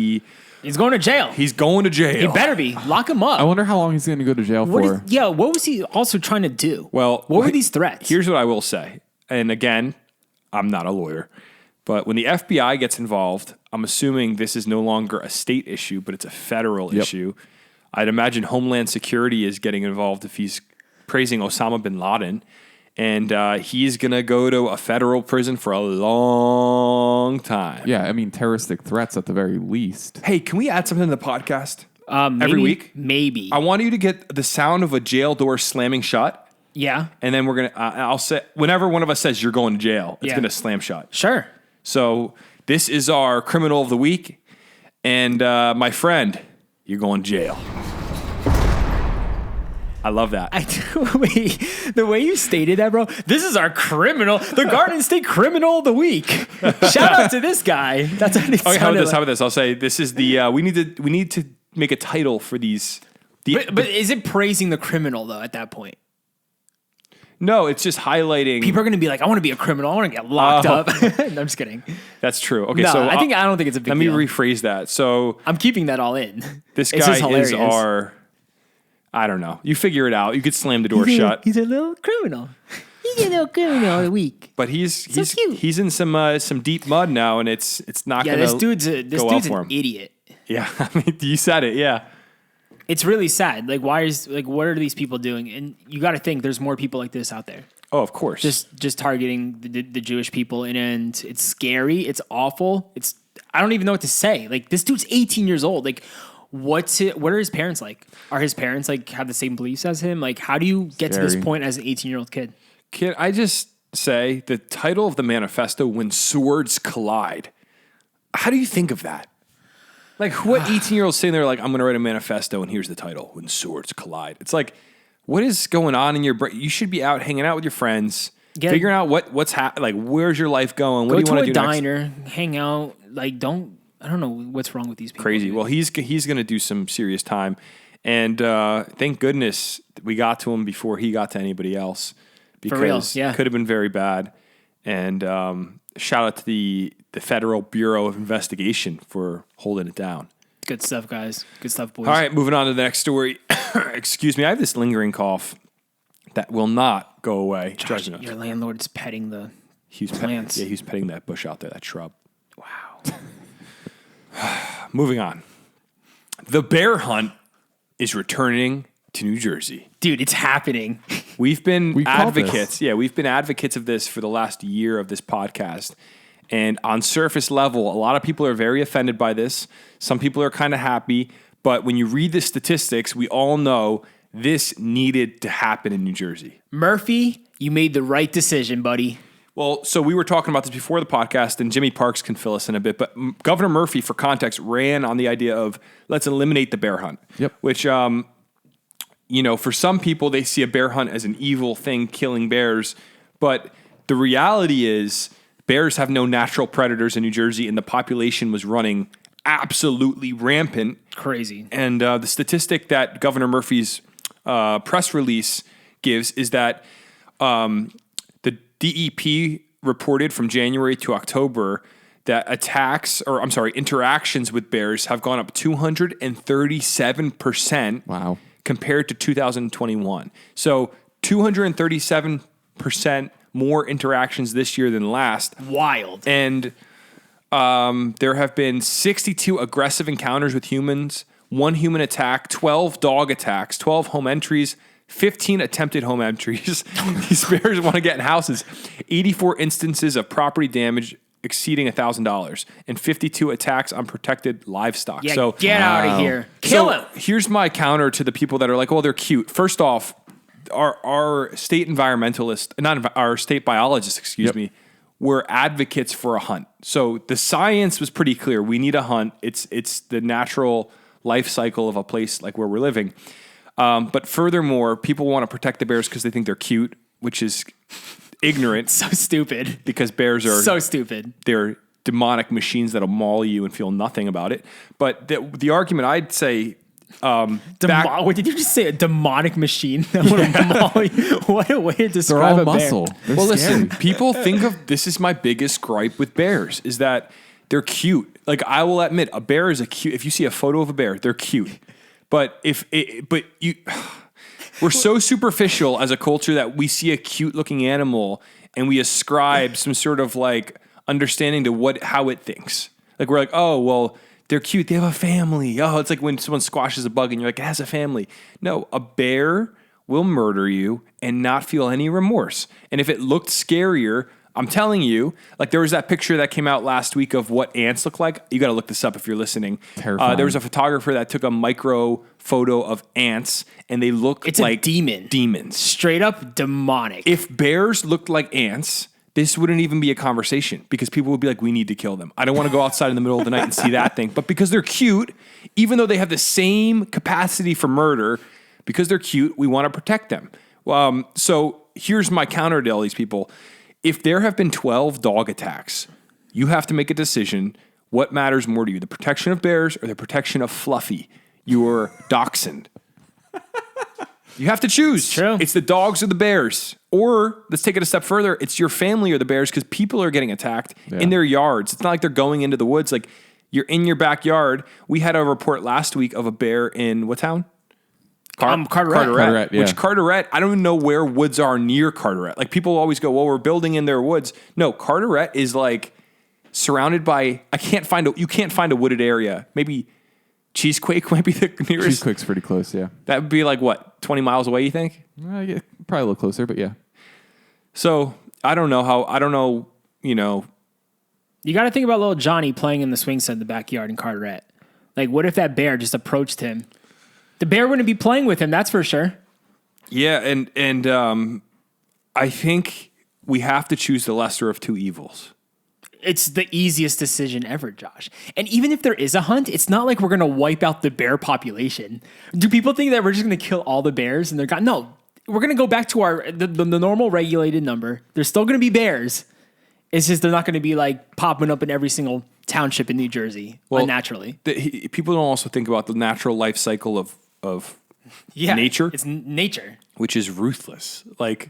He's going to jail. he's going to jail. He better be. Lock him up. I wonder how long he's going to go to jail What for. what was he also trying to do? Well, what were these threats? Here's what I will say. And again, I'm not a lawyer, but when the FBI gets involved, I'm assuming this is no longer a state issue, but it's a federal issue. I'd imagine Homeland Security is getting involved if he's praising Osama bin Laden. And he's going to go to a federal prison for a long time. Yeah, I mean, terroristic threats at the very least. Hey, can we add something to the podcast? Maybe, every week? Maybe. I want you to get the sound of a jail door slamming shut. Yeah. And then we're going to, I'll say, whenever one of us says you're going to jail, it's Yeah. going to slam shut. Sure. So this is our criminal of the week. And my friend, you're going to jail. I love that. The way you stated that, bro, this is our criminal, the Garden State Criminal of the Week. Shout out to this guy. That's what it Okay, how sounded about this? I'll say this is the, we need to make a title for these. But is it praising the criminal, though, at that point? No, it's just highlighting. People are going to be like, I want to be a criminal. I want to get locked up. No, I'm just kidding. That's true. Okay, No, so I don't think it's a big let me deal. rephrase that. So I'm keeping that all in. this It's guy just is hilarious. our, I don't know. You figure it out. You could slam the door shut. He's a little criminal. He's a little criminal of the week. But he's cute. he's in some deep mud now, and it's not Yeah, going this to dude's go well an for him. idiot. Yeah, I mean, you said it. Yeah. It's really sad. Like, what are these people doing? And you got to think there's more people like this out there. Oh, of course. Just targeting the Jewish people, and it's scary. It's awful. I don't even know what to say. Like, this dude's 18 years old. Like, what are his parents like? Are his parents like have the same beliefs as him? Like, how do you get to this Scary. point as an 18-year-old kid? Can I just say the title of the manifesto, When Swords Collide? How do you think of that? Like, what 18-year-old sitting there like, I'm going to write a manifesto, and here's the title, When Swords Collide. It's like, what is going on in your brain? You should be out hanging out with your friends, figuring out what's happening. Like, where's your life going? What Go do you to want a to do next? diner, hang out. Like, I don't know what's wrong with these people. Crazy. Well, he's going to do some serious time. And thank goodness we got to him before he got to anybody else. Because For real, yeah. it could have been very bad. And shout out to the Federal Bureau of Investigation for holding it down. Good stuff, guys. Good stuff, boys. All right, moving on to the next story. Excuse me. I have this lingering cough that will not go away. Josh, your landlord's petting the plants. Yeah, he's petting that bush out there, that shrub. Wow. Moving on. The bear hunt is returning to New Jersey. Dude, it's happening. We've been called this. advocates. Yeah, we've been advocates of this for the last year of this podcast. And on surface level, a lot of people are very offended by this. Some people are kind of happy. But when you read the statistics, we all know this needed to happen in New Jersey. Murphy, you made the right decision, buddy. Well, so we were talking about this before the podcast, and Jimmy Parks can fill us in a bit. But Governor Murphy, for context, ran on the idea of let's eliminate the bear hunt. Yep. Which, for some people, they see a bear hunt as an evil thing, killing bears. But the reality is bears have no natural predators in New Jersey, and the population was running absolutely rampant. Crazy. And the statistic that Governor Murphy's press release gives is that the DEP reported from January to October that interactions with bears have gone up 237%. Wow. Compared to 2021. So 237% more interactions this year than last. Wild. And there have been 62 aggressive encounters with humans, 1 human attack, 12 dog attacks, 12 home entries, 15 attempted home entries. These bears want to get in houses. 84 instances of property damage exceeding $1,000 and 52 attacks on protected livestock. Yeah, So get out of here. Kill him. Here's my counter to the people that are like, "Oh, they're cute." First off, our state environmentalist, not our state biologist, excuse me, were advocates for a hunt. So the science was pretty clear. We need a hunt. It's the natural life cycle of a place like where we're living. But furthermore, people want to protect the bears because they think they're cute, which is ignorant. So stupid. Because bears are so stupid. They're demonic machines that'll maul you and feel nothing about it. But the argument I'd say, what did you just say? A demonic machine that would maul you? What a way to describe They're all a muscle. bear. They're well, scary. listen, people think of this is my biggest gripe with bears is that they're cute. Like I will admit, a bear is if you see a photo of a bear, they're cute. But we're so superficial as a culture that we see a cute looking animal and we ascribe some sort of like understanding to how it thinks. Like we're like, oh, well, they're cute. They have a family. Oh, it's like when someone squashes a bug and you're like, it has a family. No, a bear will murder you and not feel any remorse. And if it looked scarier, I'm telling you, like there was that picture that came out last week of what ants look like. You got to look this up if you're listening. Terrifying. There was a photographer that took a micro photo of ants and they look like a demon. Demons. Straight up demonic. If bears looked like ants, this wouldn't even be a conversation because people would be like, we need to kill them. I don't want to go outside in the middle of the night and see that thing. But because they're cute, even though they have the same capacity for murder, because they're cute, we want to protect them. So here's my counter to all these people. If there have been 12 dog attacks, you have to make a decision. What matters more to you, the protection of bears or the protection of Fluffy, your dachshund? You have to choose. True. It's the dogs or the bears. Or let's take it a step further. It's your family or the bears because people are getting attacked in their yards. It's not like they're going into the woods. Like you're in your backyard. We had a report last week of a bear in what town? Carteret. Carteret, yeah. Which Carteret, I don't even know where woods are near Carteret. Like people always go, well, we're building in their woods. No, Carteret is like surrounded by, you can't find a wooded area. Maybe Cheesequake might be the nearest. Cheesequake's pretty close, yeah. That would be like what, 20 miles away, you think? Yeah, probably a little closer, but yeah. So I don't know, You got to think about little Johnny playing in the swing set in the backyard in Carteret. Like, what if that bear just approached him? The bear wouldn't be playing with him, that's for sure. Yeah, and I think we have to choose the lesser of two evils. It's the easiest decision ever, Josh. And even if there is a hunt, it's not like we're going to wipe out the bear population. Do people think that we're just going to kill all the bears and they're gone? No, we're going to go back to the normal regulated number. There's still going to be bears. It's just they're not going to be like popping up in every single township in New Jersey unnaturally. People don't also think about the natural life cycle of nature. It's nature, which is ruthless. Like,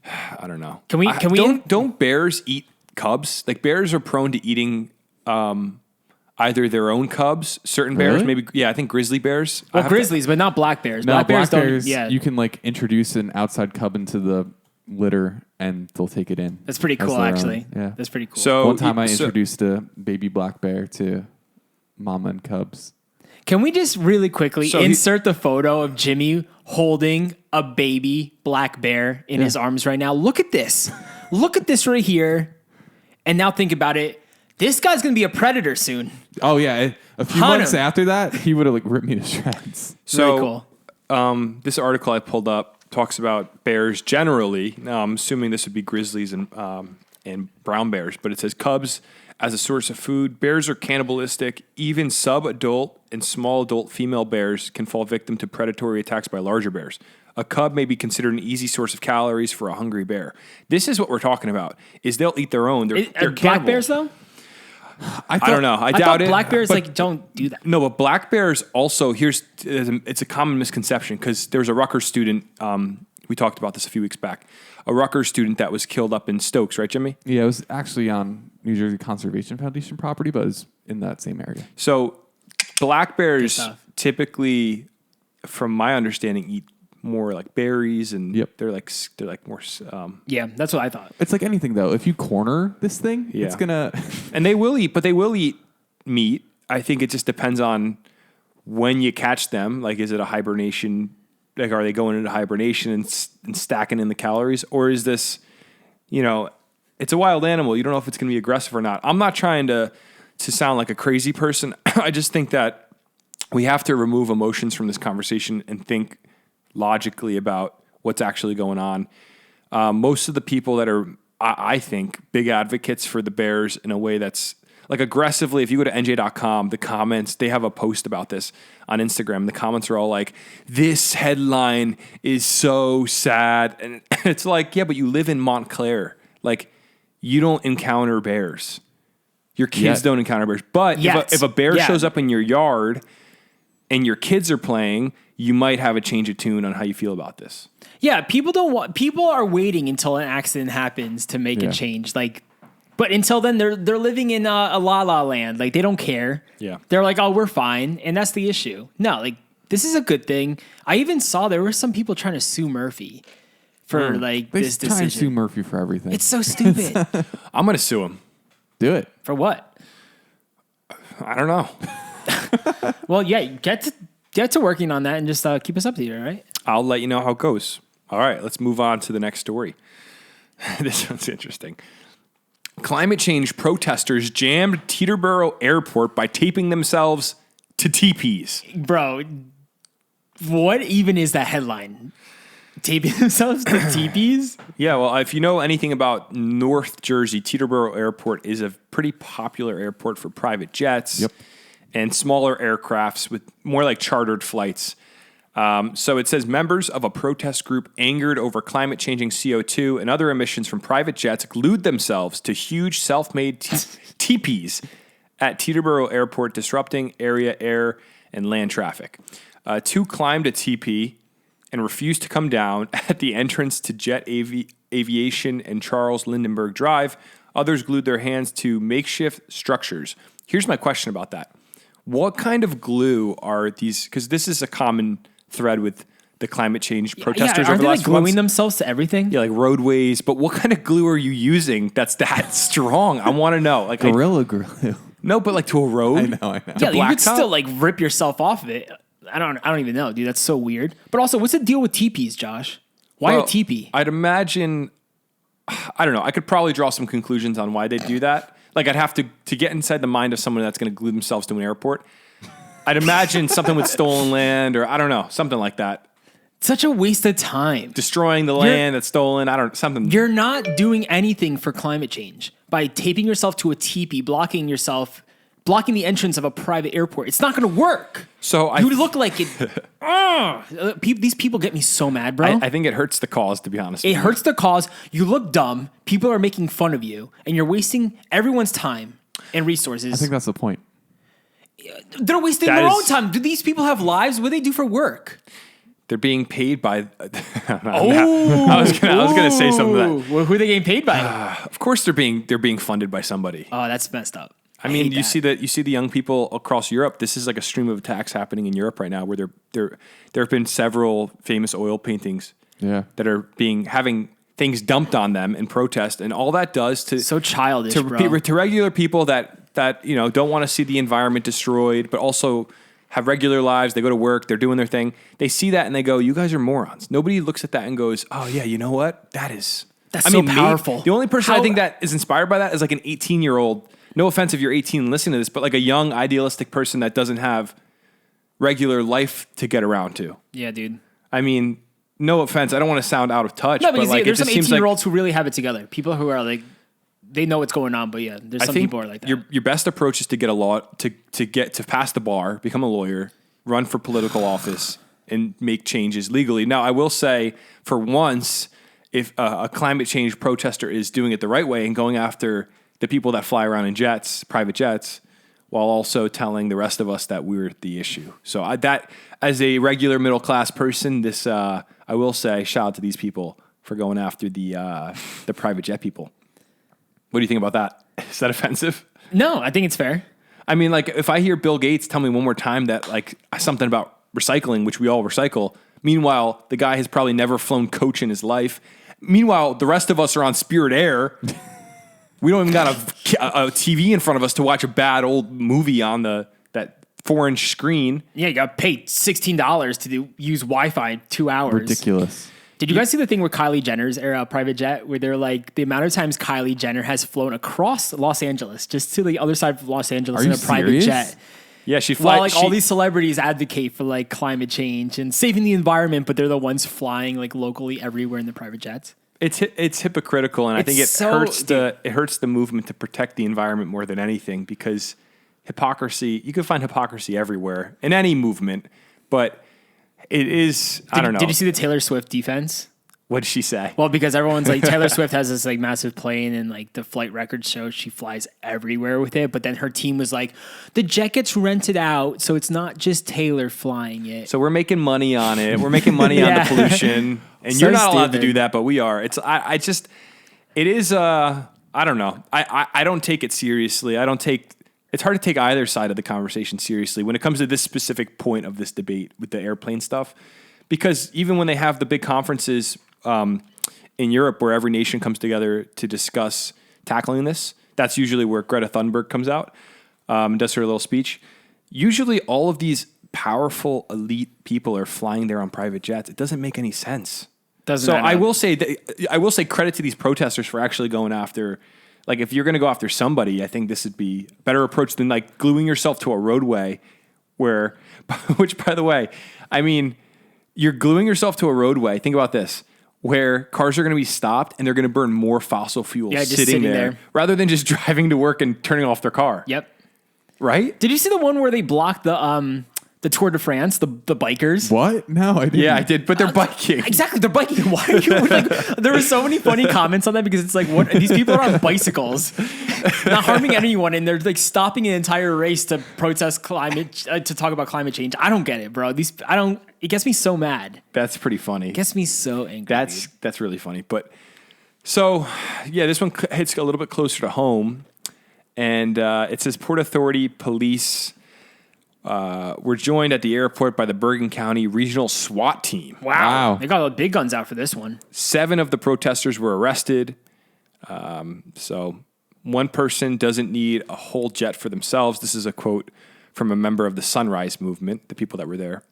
I don't know. Don't bears eat cubs? Like bears are prone to eating either their own cubs, certain bears, maybe. Yeah, I think grizzly bears. Well, grizzlies, but not black bears. No, black bears bears, don't. Yeah, you can like introduce an outside cub into the litter and they'll take it in. That's pretty cool, actually. Yeah, that's pretty cool. So one time I introduced a baby black bear to mama and cubs. Can we just really quickly insert the photo of Jimmy holding a baby black bear in his arms right now? Look at this. Look at this right here. And now think about it. This guy's going to be a predator soon. Oh, yeah. A few months after that, he would have like ripped me to shreds. So, very cool. This article I pulled up talks about bears generally. Now, I'm assuming this would be grizzlies and brown bears, but it says cubs as a source of food. Bears are cannibalistic. Even sub-adult and small adult female bears can fall victim to predatory attacks by larger bears. A cub may be considered an easy source of calories for a hungry bear. This is what we're talking about, is they'll eat their own. They're black bears, though? I don't know. I doubt it. Black bears don't do that. No, but black bears also, it's a common misconception because there's a Rutgers student, we talked about this a few weeks back, a Rutgers student that was killed up in Stokes, right, Jimmy? Yeah, it was actually on New Jersey Conservation Foundation property, but it was in that same area. So black bears typically, from my understanding, eat more like berries and they're like more. Yeah, that's what I thought. It's like anything though. If you corner this thing, it's gonna. And they will eat meat. I think it just depends on when you catch them. Like, is it a hibernation Like, are they going into hibernation and stacking in the calories? Or is this, it's a wild animal. You don't know if it's going to be aggressive or not. I'm not trying to sound like a crazy person. I just think that we have to remove emotions from this conversation and think logically about what's actually going on. Most of the people that are, I think, big advocates for the Bears in a way that's like aggressively, if you go to NJ.com, the comments, they have a post about this on Instagram. The comments are all like, this headline is so sad. And it's like, yeah, but you live in Montclair. Like, you don't encounter bears. Your kids don't encounter bears. But if a bear shows up in your yard and your kids are playing, you might have a change of tune on how you feel about this. Yeah, people are waiting until an accident happens to make a change. Like, but until then, they're living in a la la land. Like, they don't care. Yeah. They're like, oh, we're fine. And that's the issue. No, like, this is a good thing. I even saw there were some people trying to sue Murphy for this decision. Trying to sue Murphy for everything. It's so stupid. I'm going to sue him. Do it. For what? I don't know. Well, yeah, get to working on that and just keep us updated, all right? I'll let you know how it goes. All right, let's move on to the next story. This one's interesting. Climate change protesters jammed Teterboro Airport by taping themselves to teepees. Bro, what even is that headline? Taping themselves to teepees? Yeah, well, if you know anything about North Jersey, Teterboro Airport is a pretty popular airport for private jets and smaller aircrafts with more like chartered flights. So it says members of a protest group angered over climate changing CO2 and other emissions from private jets glued themselves to huge self-made teepees at Teterboro Airport, disrupting area air and land traffic. Two climbed a teepee and refused to come down at the entrance to Jet Aviation and Charles Lindenberg Drive. Others glued their hands to makeshift structures. Here's my question about that. What kind of glue are these? Because this is a common thread with the climate change protesters over the last few months. Are they gluing themselves to everything? Yeah, like roadways. But what kind of glue are you using that's that strong? I want to know. Like Gorilla glue. No, but like to a road. I know. Yeah, you could still like rip yourself off of it. I don't even know, dude. That's so weird. But also, what's the deal with teepees, Josh? Why a teepee? I'd imagine, I don't know. I could probably draw some conclusions on why they do that. Like I'd have to get inside the mind of someone that's going to glue themselves to an airport. I'd imagine something with stolen land or I don't know, something like that. Such a waste of time. Destroying the land that's stolen. Something. You're not doing anything for climate change by taping yourself to a teepee, blocking the entrance of a private airport. It's not going to work. So you look like it. These people get me so mad, bro. I think it hurts the cause, to be honest. It hurts the cause. You look dumb. People are making fun of you, and you're wasting everyone's time and resources. I think that's the point. They're wasting their own time. Do these people have lives? What do they do for work? They're being paid by. I was gonna say something to that. Well, who are they getting paid by? Of course, they're being funded by somebody. Oh, that's messed up. I mean, you see the young people across Europe. This is like a stream of attacks happening in Europe right now, where there have been several famous oil paintings that are having things dumped on them in protest, and all that does to so childish, to bro. To regular people that don't want to see the environment destroyed, but also have regular lives. They go to work, they're doing their thing. They see that and they go, "You guys are morons." Nobody looks at that and goes, "Oh yeah, you know what? That's so powerful." The only person I think that is inspired by that is like an 18-year-old. No offense if you're 18 and listening to this, but like a young, idealistic person that doesn't have regular life to get around to. Yeah, dude. I mean, no offense. I don't want to sound out of touch. No, because but like, there's some 18-year-olds who really have it together. People who are like, they know what's going on, but yeah, there's some people who are like that. Your best approach is to get a law, to get to pass the bar, become a lawyer, run for political office, and make changes legally. Now, I will say, for once, if a climate change protester is doing it the right way and going after the people that fly around in jets, private jets, while also telling the rest of us that we're the issue. So that, as a regular middle class person, this I will say, shout out to these people for going after the private jet people. What do you think about that? Is that offensive? No, I think it's fair. I mean, like if I hear Bill Gates tell me one more time that like something about recycling, which we all recycle. Meanwhile, the guy has probably never flown coach in his life. Meanwhile, the rest of us are on Spirit Air. We don't even got a TV in front of us to watch a bad old movie on that 4-inch screen. Yeah, you got to pay $16 to use Wi-Fi in 2 hours. Ridiculous. Did you guys see the thing with Kylie Jenner's private jet where they're like the amount of times Kylie Jenner has flown across Los Angeles just to the other side of Los Angeles in a private jet? Yeah, she While flies. all these celebrities advocate for like climate change and saving the environment, but they're the ones flying like locally everywhere in the private jets. It's hypocritical, and I think it hurts the movement to protect the environment more than anything, because hypocrisy, you can find hypocrisy everywhere in any movement, but it is, I don't know. Did you see the Taylor Swift defense? What did she say? Well, because everyone's like, Taylor Swift has this like massive plane, and like the flight records show she flies everywhere with it. But then her team was like, the jet gets rented out, so it's not just Taylor flying it. So we're making money on it. We're making money on the pollution, and So you're not allowed to stupid. do that, but we are. I don't know. I don't take it seriously. It's hard to take either side of the conversation seriously when it comes to this specific point of this debate with the airplane stuff, because even when they have the big conferences in Europe where every nation comes together to discuss tackling this, that's usually where Greta Thunberg comes out, does her little speech. Usually all of these powerful elite people are flying there on private jets. It doesn't make any sense. Doesn't matter. I will say credit to these protesters for actually going after, like, if you're going to go after somebody, I think this would be a better approach than like gluing yourself to a roadway which by the way, I mean, you're gluing yourself to a roadway. Think about this, where cars are going to be stopped and they're going to burn more fossil fuels just sitting there rather than just driving to work and turning off their car. Yep. Right? Did you see the one where they blocked the Tour de France, the bikers? What? No, I didn't. Yeah, I did, but they're biking. Exactly, they're biking. Why are you like? There were so many funny comments on that because it's like, what? These people are on bicycles, not harming anyone, and they're like stopping an entire race to protest to talk about climate change. I don't get it, bro. It gets me so mad. That's pretty funny. It gets me so angry. That's really funny. But so, yeah, this one hits a little bit closer to home, and it says Port Authority police were joined at the airport by the Bergen County Regional SWAT team. Wow. They got the big guns out for this one. 7 of the protesters were arrested. So one person doesn't need a whole jet for themselves. This is a quote from a member of the Sunrise Movement, the people that were there.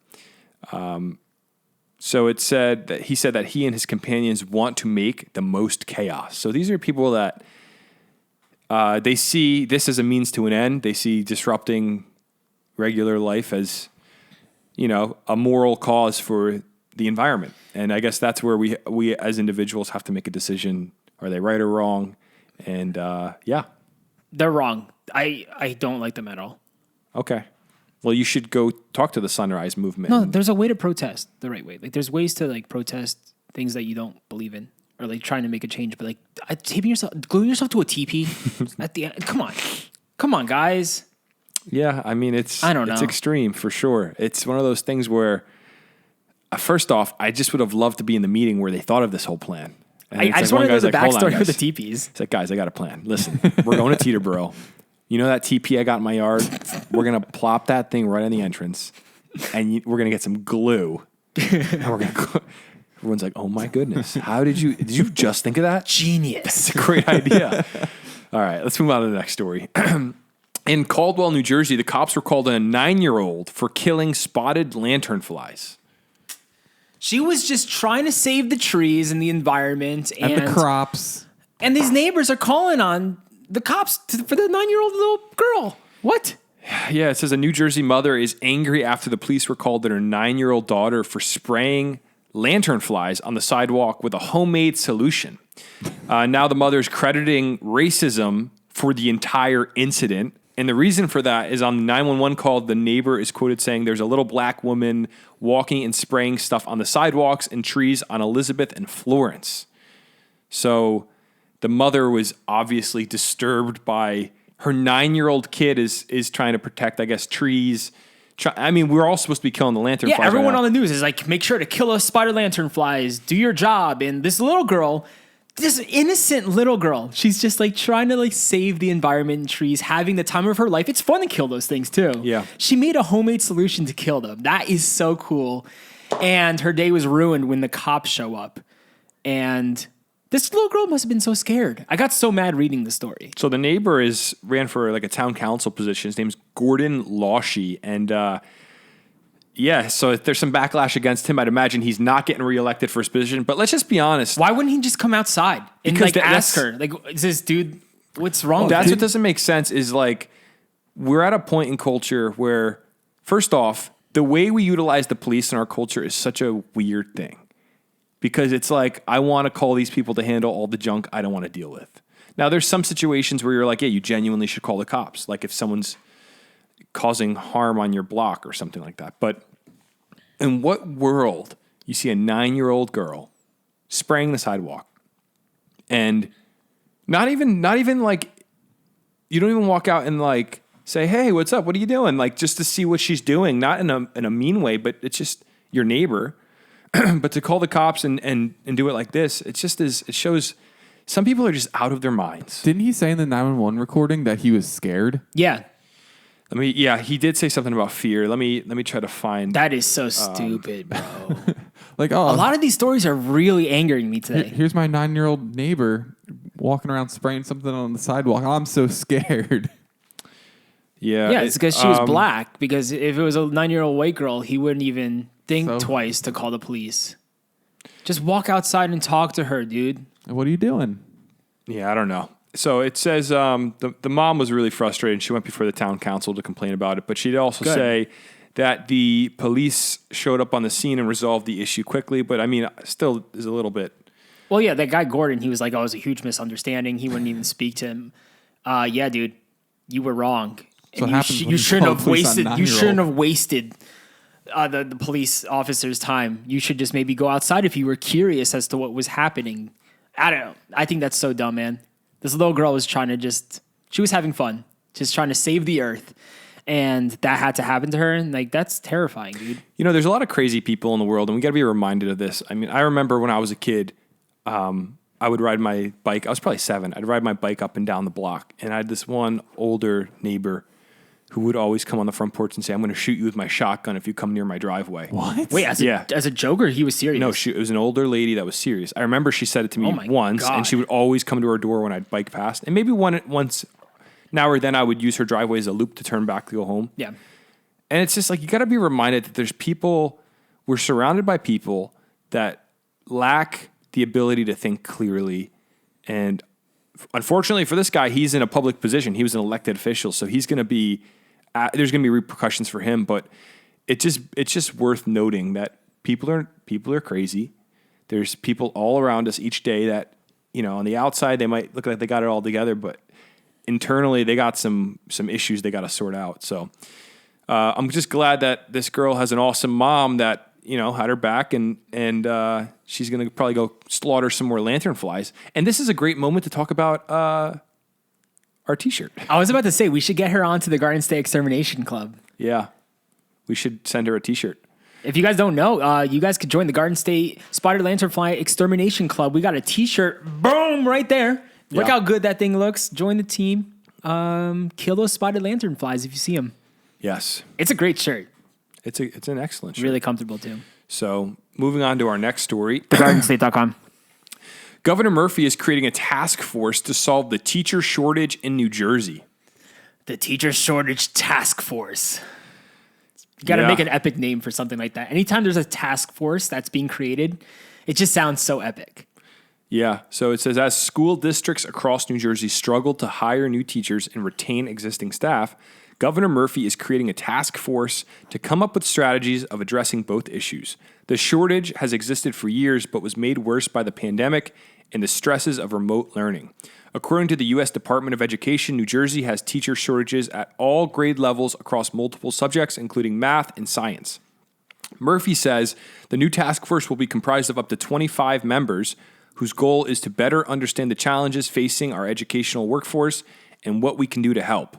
So it said that he and his companions want to make the most chaos. So these are people that they see this as a means to an end. They see disrupting regular life as, a moral cause for the environment. And I guess that's where we as individuals have to make a decision. Are they right or wrong? And yeah. They're wrong. I don't like them at all. Okay. Well, you should go talk to the Sunrise Movement. No, there's a way to protest the right way. Like, there's ways to like protest things that you don't believe in, or like trying to make a change. But like gluing yourself to a teepee at the end. Come on, guys. Yeah, I mean, it's It's extreme for sure. It's one of those things where, first off, I just would have loved to be in the meeting where they thought of this whole plan. And I just want to know the backstory for the teepees. It's like, guys, I got a plan. Listen, we're going to Teterboro. You know that teepee I got in my yard? We're going to plop that thing right on the entrance, and we're going to get some glue. And we're going to everyone's like, oh my goodness, did you just think of that? Genius. It's a great idea. All right, let's move on to the next story. In Caldwell, New Jersey, the cops were called on a 9-year-old for killing spotted lanternflies. She was just trying to save the trees and the environment And the crops. And these neighbors are calling on the cops for the 9-year-old little girl. What? Yeah, it says a New Jersey mother is angry after the police were called on her 9-year-old daughter for spraying lanternflies on the sidewalk with a homemade solution. Now the mother is crediting racism for the entire incident. And the reason for that is on the 911 call, the neighbor is quoted saying there's a little black woman walking and spraying stuff on the sidewalks and trees on Elizabeth and Florence. So the mother was obviously disturbed by her 9-year-old kid is trying to protect, I guess, trees. I mean, we're all supposed to be killing the lanternflies. Yeah, everyone right on the news is like, make sure to kill those spider lanternflies. Do your job. And this little girl, this innocent little girl, she's just like trying to like save the environment and trees, having the time of her life. It's fun to kill those things too. Yeah. She made a homemade solution to kill them. That is so cool. And her day was ruined when the cops show up. And This little girl must have been so scared. I got so mad reading the story. So the neighbor ran for like a town council position. His name's Gordon Lawshe. And so if there's some backlash against him, I'd imagine he's not getting reelected for his position. But let's just be honest. Why wouldn't he just come outside and Because ask her? Like, is this dude, what's wrong with That's him? what doesn't make sense is like we're at a point in culture where, first off, the way we utilize the police in our culture is such a weird thing. Because it's like, I want to call these people to handle all the junk I don't want to deal with. Now, there's some situations where you're like, yeah, you genuinely should call the cops. Like if someone's causing harm on your block or something like that. But in what world you see a 9-year-old girl spraying the sidewalk and not even like, you don't even walk out and like say, hey, what's up? What are you doing? Like just to see what she's doing, not in a mean way, but it's just your neighbor. But to call the cops and do it like this, it shows some people are just out of their minds. Didn't he say in the 911 recording that he was scared? Yeah. He did say something about fear. Let me try to find. That is so stupid, bro. Like, A lot of these stories are really angering me today. here's my 9-year-old neighbor walking around spraying something on the sidewalk. I'm so scared. Yeah, It's because she was black. Because if it was a 9-year-old white girl, he wouldn't even think So- twice to call the police. Just walk outside and talk to her, dude. What are you doing? Yeah, I don't know. So it says the mom was really frustrated. She went before the town council to complain about it. But she'd also say that the police showed up on the scene and resolved the issue quickly. But I mean, still is a little bit. Well, yeah, that guy Gordon, he was like, oh, it was a huge misunderstanding. He wouldn't even speak to him. Yeah, dude, you were wrong. So And it happens when you you shouldn't call have the police on wasted. a You shouldn't 9-year-old. have wasted the police officer's time. You should just maybe go outside if you were curious as to what was happening. I don't know. I think that's so dumb, man. This little girl was trying to she was having fun, just trying to save the earth. And that had to happen to her. And like, that's terrifying, dude. You know, there's a lot of crazy people in the world, and we got to be reminded of this. I mean, I remember when I was a kid, I would ride my bike. I was probably 7. I'd ride my bike up and down the block, and I had this one older neighbor who would always come on the front porch and say, I'm going to shoot you with my shotgun if you come near my driveway. What? Wait, as a joke, or he was serious? No, it was an older lady that was serious. I remember she said it to me Oh my once, God. and she would always come to our door when I'd bike past. And maybe once now or then I would use her driveway as a loop to turn back to go home. Yeah. And it's just like, you got to be reminded that there's people, we're surrounded by people that lack the ability to think clearly. And unfortunately for this guy, he's in a public position. He was an elected official. So he's going to be, there's going to be repercussions for him. But it's just worth noting that people are crazy. There's people all around us each day that, you know, on the outside, they might look like they got it all together, but internally they got some issues they got to sort out. So I'm just glad that this girl has an awesome mom that, you know, had her back, and she's going to probably go slaughter some more lanternflies. And this is a great moment to talk about our T-shirt. I was about to say, we should get her onto the Garden State Extermination Club. Yeah, we should send her a T-shirt. If you guys don't know, you guys could join the Garden State Spider Lanternfly Extermination Club. We got a T-shirt, boom, right there. Look Yeah. how good that thing looks. Join the team. Kill those spider lanternflies if you see them. Yes, It's a great shirt. it's an excellent shirt. Really comfortable too. So moving on to our next story. TheGardenState.com. Governor Murphy is creating a task force to solve the teacher shortage in New Jersey. The Teacher Shortage Task Force. You got to Yeah. make an epic name for something like that. Anytime there's a task force that's being created, it just sounds so epic. Yeah. So it says, as school districts across New Jersey struggle to hire new teachers and retain existing staff, Governor Murphy is creating a task force to come up with strategies of addressing both issues. The shortage has existed for years, but was made worse by the pandemic and the stresses of remote learning. According to the U.S. Department of Education, New Jersey has teacher shortages at all grade levels across multiple subjects, including math and science. Murphy says the new task force will be comprised of up to 25 members whose goal is to better understand the challenges facing our educational workforce and what we can do to help.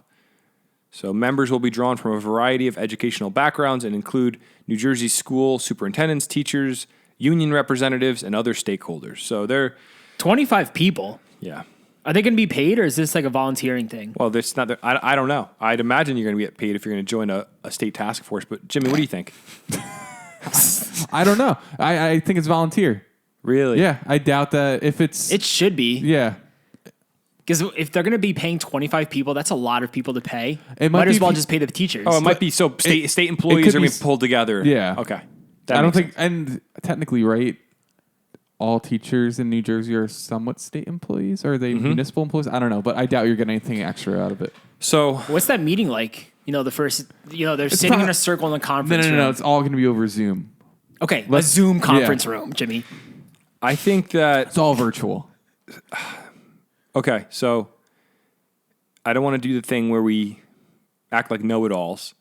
So members will be drawn from a variety of educational backgrounds and include New Jersey school superintendents, teachers, union representatives, and other stakeholders. So they're, 25 people. yeah. Are they going to be paid, or is this like a volunteering thing? Well, that's not. I don't know. I'd imagine you're going to get paid if you're going to join a state task force. But Jimmy, what do you think? I don't know. I think it's volunteer. Really? Yeah, I doubt that if it's. It should be. Yeah. Because if they're going to be paying 25 people, that's a lot of people to pay. It might Might as be well pe- just pay the teachers. Oh, it might be so state employees could are be being pulled together. Yeah. Okay. I don't think, and technically, right? All teachers in New Jersey are somewhat state employees, or are they municipal employees? I don't know, but I doubt you're getting anything extra out of it. So What's that meeting like? The first, they're sitting in a circle in the conference room. No, it's all going to be over Zoom. Okay, a Zoom conference room, Jimmy. I think that It's all virtual. okay. So I don't want to do the thing where we act like know-it-alls,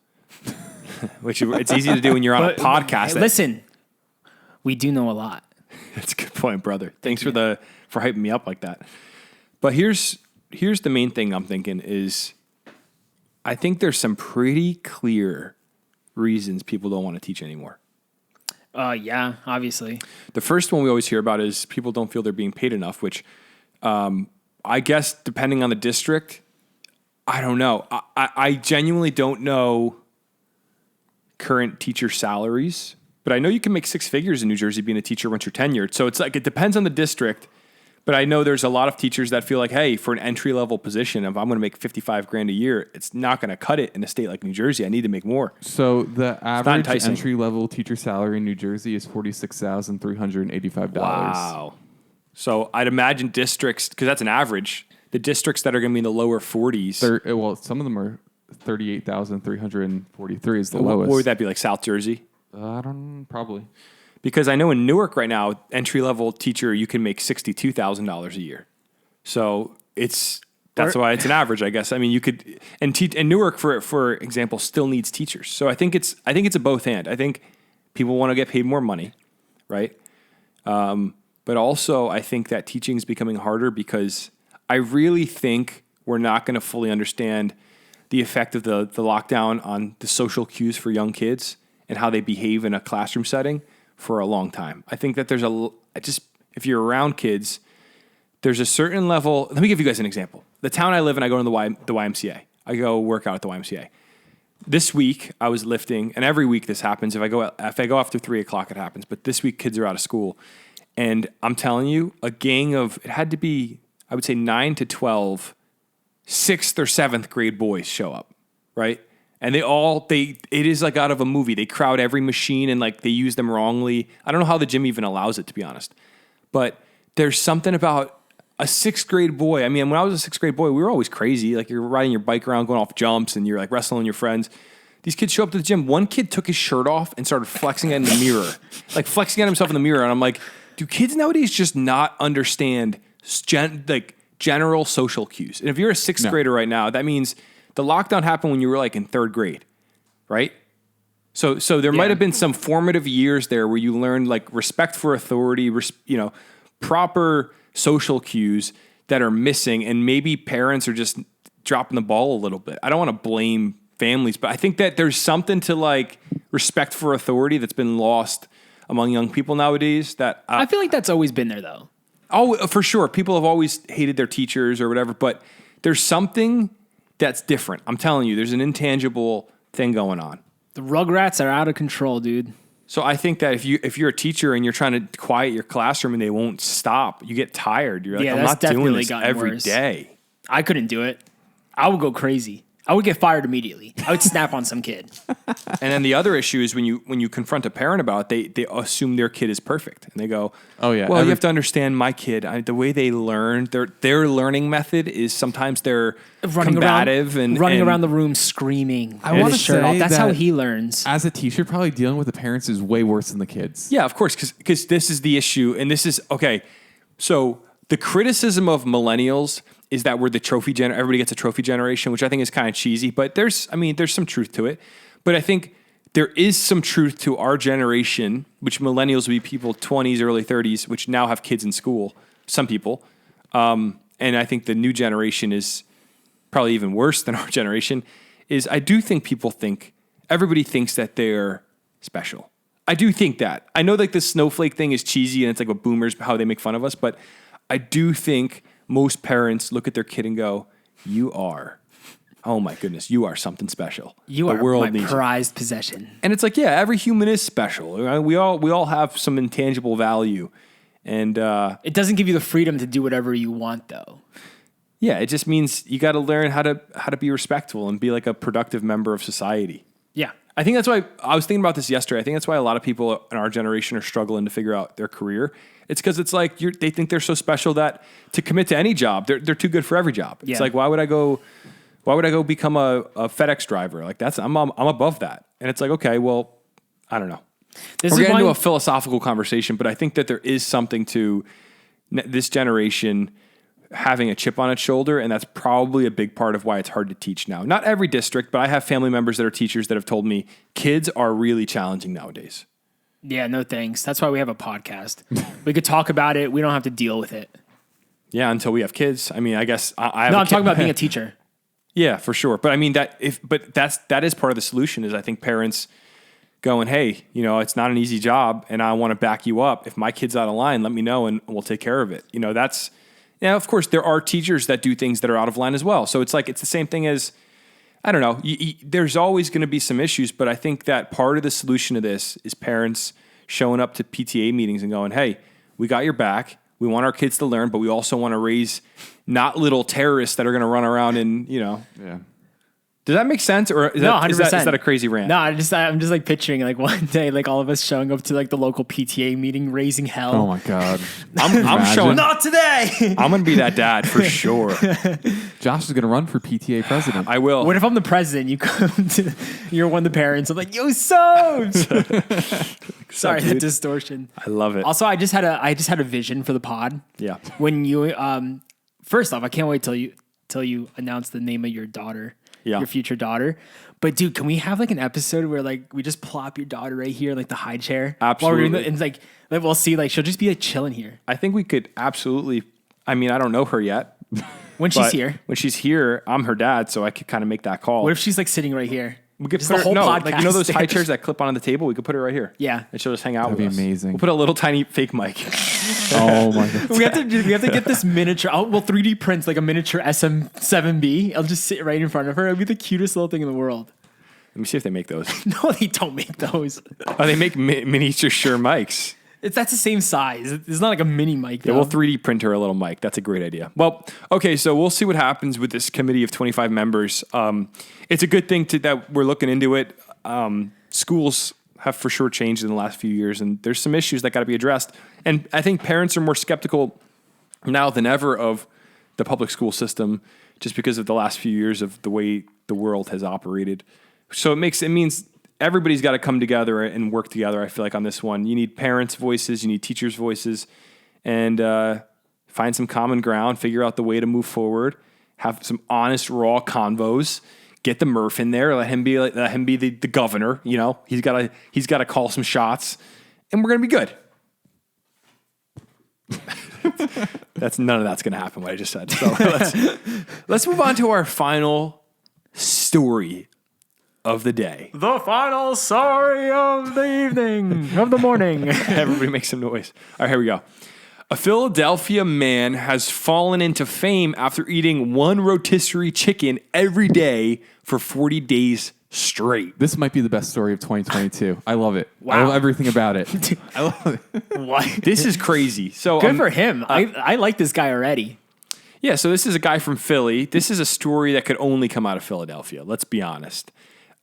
which it's easy to do when you're on a podcast. Hey, listen, we do know a lot. That's a good point, brother. Thanks for hyping me up like that. But here's the main thing I'm thinking is I think there's some pretty clear reasons people don't want to teach anymore. Yeah, obviously. The first one we always hear about is people don't feel they're being paid enough, which I guess depending on the district, I don't know. I genuinely don't know current teacher salaries, but I know you can make six figures in New Jersey being a teacher once you're tenured. So it's like it depends on the district. But I know there's a lot of teachers that feel like, hey, for an entry-level position, if I'm going to make $55,000 a year, it's not going to cut it in a state like New Jersey. I need to make more. So the average enticing. entry-level teacher salary in New Jersey is $46,385. Wow. So I'd imagine districts, because that's an average, the districts that are going to be in the lower 40s. Well, some of them are 38,343 is the What lowest. would that be, like South Jersey? I don't probably. Because I know in Newark right now, entry-level teacher, you can make $62,000 a year. So that's why it's an average, I guess. I mean, you could, and Newark, for example, still needs teachers. So I think it's a both and. I think people want to get paid more money, right? But also I think that teaching is becoming harder because I really think we're not going to fully understand the effect of the lockdown on the social cues for young kids and how they behave in a classroom setting for a long time. I think that if you're around kids, there's a certain level. Let me give you guys an example. The town I live in, I go to the YMCA. I go work out at the YMCA. This week I was lifting, and every week this happens. If I go after 3:00, it happens. But this week kids are out of school, and I'm telling you, a gang of, it had to be, I would say 9 to 12, 6th or 7th grade boys show up, right? And it is like out of a movie. They crowd every machine and like they use them wrongly. I don't know how the gym even allows it, to be honest. But there's something about a 6th grade boy. I mean, when I was a 6th grade boy, we were always crazy. Like you're riding your bike around, going off jumps, and you're like wrestling with your friends. These kids show up to the gym. One kid took his shirt off and started flexing it in the mirror, like flexing at himself in the mirror. And I'm like, do kids nowadays just not understand general social cues? And if you're a 6th grader right now, that means the lockdown happened when you were like in 3rd grade, right? So there might have been some formative years there where you learned like respect for authority, proper social cues that are missing, and maybe parents are just dropping the ball a little bit. I don't want to blame families, but I think that there's something to like respect for authority that's been lost among young people nowadays. That I feel like that's always been there, though. Oh, for sure. People have always hated their teachers or whatever, but there's something that's different. I'm telling you, there's an intangible thing going on. The Rugrats are out of control, dude. So I think that if you're a teacher and you're trying to quiet your classroom and they won't stop, you get tired. You're like, I'm not doing this every day. I couldn't do it. I would go crazy. I would get fired immediately. I would snap on some kid. And then the other issue is when you confront a parent about it, they assume their kid is perfect. And they go, oh, yeah. Well, you have to understand my kid. The way they learn, their learning method is sometimes they're combative and running around the room screaming. I want to say that's that how he learns. As a teacher, probably dealing with the parents is way worse than the kids. Yeah, of course, because this is the issue. And this is, okay, so the criticism of millennials is that we're the everybody gets a trophy generation, which I think is kind of cheesy, but there's some truth to it. But I think there is some truth to our generation, which millennials would be people 20s, early 30s, which now have kids in school, some people. And I think the new generation is probably even worse than our generation, is I do think everybody thinks that they're special. I do think that. I know like the snowflake thing is cheesy and it's like what boomers, how they make fun of us, but I do think most parents look at their kid and go, oh my goodness, you are something special. You are my prized possession. And it's like, yeah, every human is special. We all have some intangible value. And It doesn't give you the freedom to do whatever you want, though. yeah, it just means you got to learn how to be respectful and be like a productive member of society. Yeah. I think that's why I was thinking about this yesterday. I think that's why a lot of people in our generation are struggling to figure out their career. It's because it's like they think they're so special that to commit to any job, they're too good for every job. Yeah. It's like why would I go become a FedEx driver? Like I'm above that. And it's like, okay, well, I don't know. We're getting into a philosophical conversation, but I think that there is something to this generation having a chip on its shoulder, and that's probably a big part of why it's hard to teach now. Not every district, but I have family members that are teachers that have told me kids are really challenging nowadays. Yeah, no thanks. That's why we have a podcast. We could talk about it. We don't have to deal with it. Yeah, until we have kids. I mean, I guess I'm talking about being a teacher. Yeah, for sure. But I mean that is part of the solution is I think parents going, hey, it's not an easy job and I want to back you up. If my kid's out of line, let me know and we'll take care of it. Of course there are teachers that do things that are out of line as well. So it's like, it's the same thing as, I don't know, there's always going to be some issues, but I think that part of the solution to this is parents showing up to PTA meetings and going, hey, we got your back. We want our kids to learn, but we also want to raise not little terrorists that are going to run around and, Yeah. Does that make sense? Or is, No, that, 100%. is that a crazy rant? No, I'm just like picturing like one day, like all of us showing up to like the local PTA meeting, raising hell. Oh my God. I'm showing. Not today. I'm going to be that dad for sure. Josh is going to run for PTA president. I will. What if I'm the president? You're one of the parents. I'm like, yo, Sobes. Sorry, that dude? distortion. I love it. Also, I just had a vision for the pod. Yeah. When you, first off, I can't wait till you announce the name of your daughter. Yeah. Your future daughter. But dude, can we have like an episode where like we just plop your daughter right here, like the high chair? Absolutely. And like we'll see, like she'll just be like chilling here. I think we could absolutely. I mean, I don't know her yet. When she's but here. When she's here, I'm her dad, so I could kind of make that call. What if she's like sitting right here? we could Just put the whole like podcast those high there. chairs that clip onto the table? We could put her right here. Yeah. And she'll just hang out That'd with be us. amazing. We'll put a little tiny fake mic. Oh my God. We have to get this miniature. We'll 3D print like a miniature SM7B. I'll just sit right in front of her. It'll be the cutest little thing in the world. Let me see if they make those. No, they don't make those. Oh, they make miniature mics. That's the same size. It's not like a mini mic. Yeah, Though. we'll 3D print her a little mic. That's a great idea. Well, okay, so we'll see what happens with this committee of 25 members. It's a good thing that we're looking into it. Schools have for sure changed in the last few years, and there's some issues that got to be addressed. And I think parents are more skeptical now than ever of the public school system just because of the last few years of the way the world has operated. So it means everybody's got to come together and work together, I feel like, on this one. You need parents' voices, you need teachers' voices, and find some common ground, figure out the way to move forward, have some honest, raw convos, get the Murph in there, let him be the governor, you know. He's got to call some shots, and we're going to be good. None of that's going to happen, what I just said. So let's move on to our final story of the day. The final story of the evening, of the morning. Everybody make some noise. All right, here we go. A Philadelphia man has fallen into fame after eating one rotisserie chicken every day for 40 days straight. This might be the best story of 2022. I love it. Wow. I love everything about it. I love it. What? This is crazy. So Good for him. I like this guy already. Yeah, so this is a guy from Philly. This is a story that could only come out of Philadelphia. Let's be honest.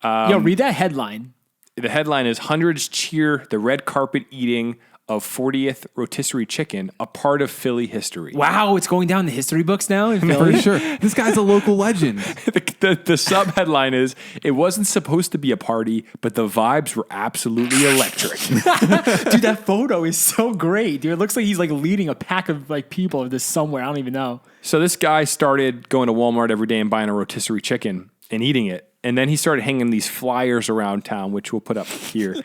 Yo, read that headline. The headline is Hundreds Cheer the Red Carpet Eating of 40th Rotisserie Chicken, a part of Philly history. Wow, it's going down in the history books now in For Philly. sure. This guy's a local legend. The sub-headline is, it wasn't supposed to be a party, but the vibes were absolutely electric. Dude, that photo is so great. Dude, it looks like he's like leading a pack of like people of this somewhere. I don't even know. So this guy started going to Walmart every day and buying a rotisserie chicken and eating it. And then he started hanging these flyers around town, which we'll put up here.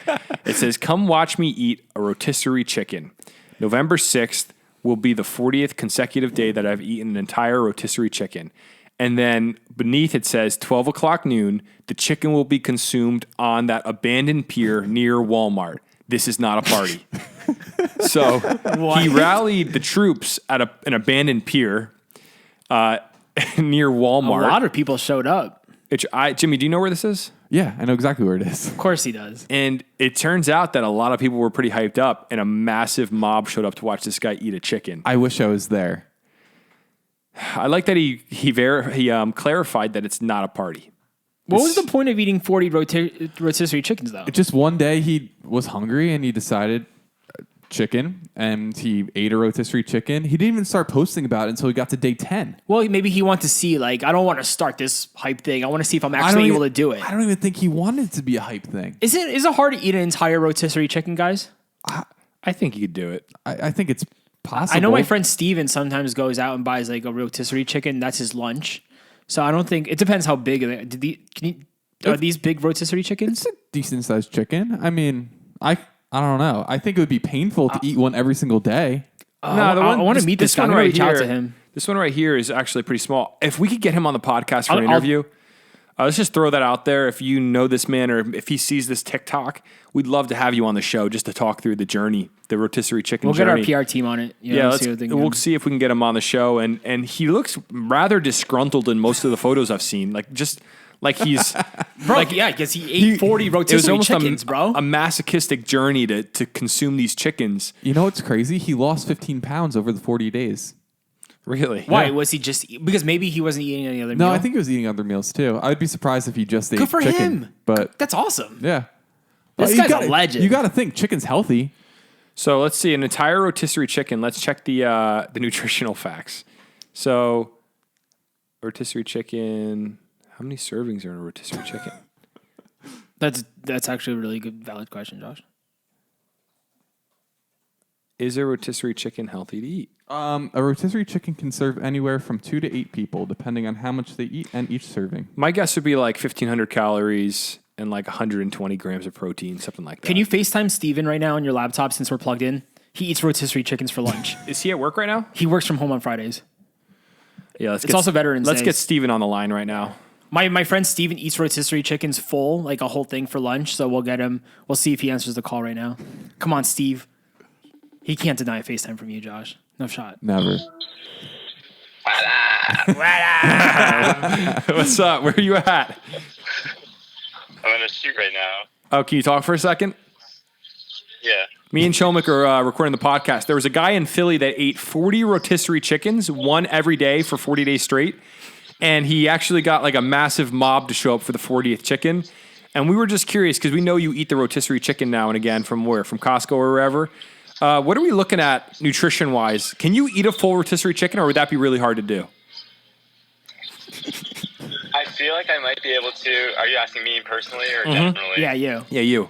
It says, "Come watch me eat a rotisserie chicken. November 6th will be the 40th consecutive day that I've eaten an entire rotisserie chicken." And then beneath it says, 12 o'clock noon, the chicken will be consumed on that abandoned pier near Walmart. This is not a party. So he rallied the troops at an abandoned pier near Walmart. A lot of people showed up. Jimmy, do you know where this is? Yeah, I know exactly where it is. Of course he does. And it turns out that a lot of people were pretty hyped up, and a massive mob showed up to watch this guy eat a chicken. I wish I was there. I like that he clarified that it's not a party. What was the point of eating 40 rotisserie chickens, though? Just one day he was hungry and he decided chicken, and he ate a rotisserie chicken. He didn't even start posting about it until he got to day 10. Well, maybe he wanted to see, like, I don't want to start this hype thing. I want to see if I'm actually able to do it. I don't even think he wanted it to be a hype thing. Is it hard to eat an entire rotisserie chicken, guys? I think you could do it. I think it's possible. I know my friend Steven sometimes goes out and buys like a rotisserie chicken. That's his lunch. So I don't think it depends how big are these big rotisserie chickens? It's a decent sized chicken. I mean, I don't know. I think it would be painful to eat one every single day. I want to meet this guy. I'm going to reach out to him. This one right here is actually pretty small. If we could get him on the podcast for an interview, let's just throw that out there. If you know this man or if he sees this TikTok, we'd love to have you on the show just to talk through the journey, the rotisserie chicken journey. We'll get our PR team on it. We'll see if we can get him on the show. And he looks rather disgruntled in most of the photos I've seen. Like he's because he ate 40 rotisserie chickens, bro. A masochistic journey to consume these chickens. You know what's crazy? He lost 15 pounds over the 40 days. Really? Why? Yeah. Was he just because maybe he wasn't eating any other meal? No, I think he was eating other meals too. I'd be surprised if he just ate Good for chicken. him. But that's awesome. Yeah. This guy's a legend. You got to think chicken's healthy. So let's see an entire rotisserie chicken. Let's check the nutritional facts. So rotisserie chicken. How many servings are in a rotisserie chicken? That's actually a really good, valid question, Josh. Is a rotisserie chicken healthy to eat? A rotisserie chicken can serve anywhere from 2 to 8 people, depending on how much they eat and each serving. My guess would be like 1,500 calories and like 120 grams of protein, something like that. Can you FaceTime Steven right now on your laptop since we're plugged in? He eats rotisserie chickens for lunch. Is he at work right now? He works from home on Fridays. Yeah, it's also Veterans Day. Let's get Steven on the line right now. My friend Steven eats rotisserie chickens full, like a whole thing for lunch. So we'll get him. We'll see if he answers the call right now. Come on, Steve. He can't deny a FaceTime from you, Josh. No shot. Never. What's up? Where are you at? I'm in a shoot right now. Oh, can you talk for a second? Yeah. Me and Chomik are recording the podcast. There was a guy in Philly that ate 40 rotisserie chickens, one every day for 40 days straight. And he actually got like a massive mob to show up for the 40th chicken. And we were just curious because we know you eat the rotisserie chicken now and again from where? From Costco or wherever. What are we looking at nutrition-wise? Can you eat a full rotisserie chicken or would that be really hard to do? I feel like I might be able to. Are you asking me personally or generally? Yeah, you. Yeah, you.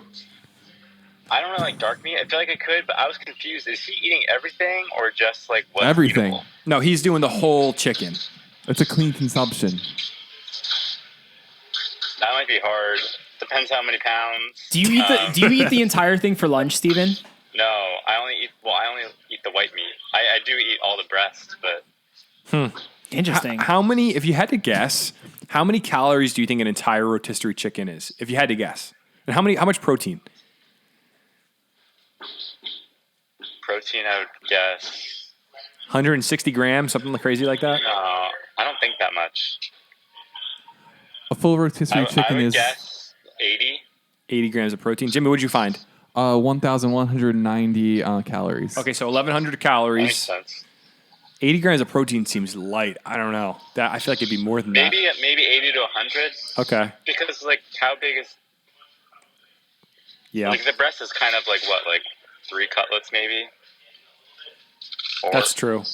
I don't really like dark meat. I feel like I could, but I was confused. Is he eating everything or just like what's Everything. eatable? No, he's doing the whole chicken. It's a clean consumption. That might be hard. Depends how many pounds. Do you eat the entire thing for lunch, Steven? No, I only eat the white meat. I do eat all the breast, but Interesting. How many, if you had to guess, how many calories do you think an entire rotisserie chicken is? If you had to guess. And how much protein? protein, I would guess 160 grams, something crazy like that? no, I don't think that much. A full rotisserie I chicken would is guess 80. 80 grams of protein. Jimmy, what'd you find? 1,190 calories. Okay, so 1,100 That makes calories. sense. 80 grams of protein seems light. I don't know. That I feel like it'd be more than Maybe 80 to 100. that. Okay. Because like how big is Yeah. like the breast is kind of like what, like 3 cutlets maybe? Or That's true.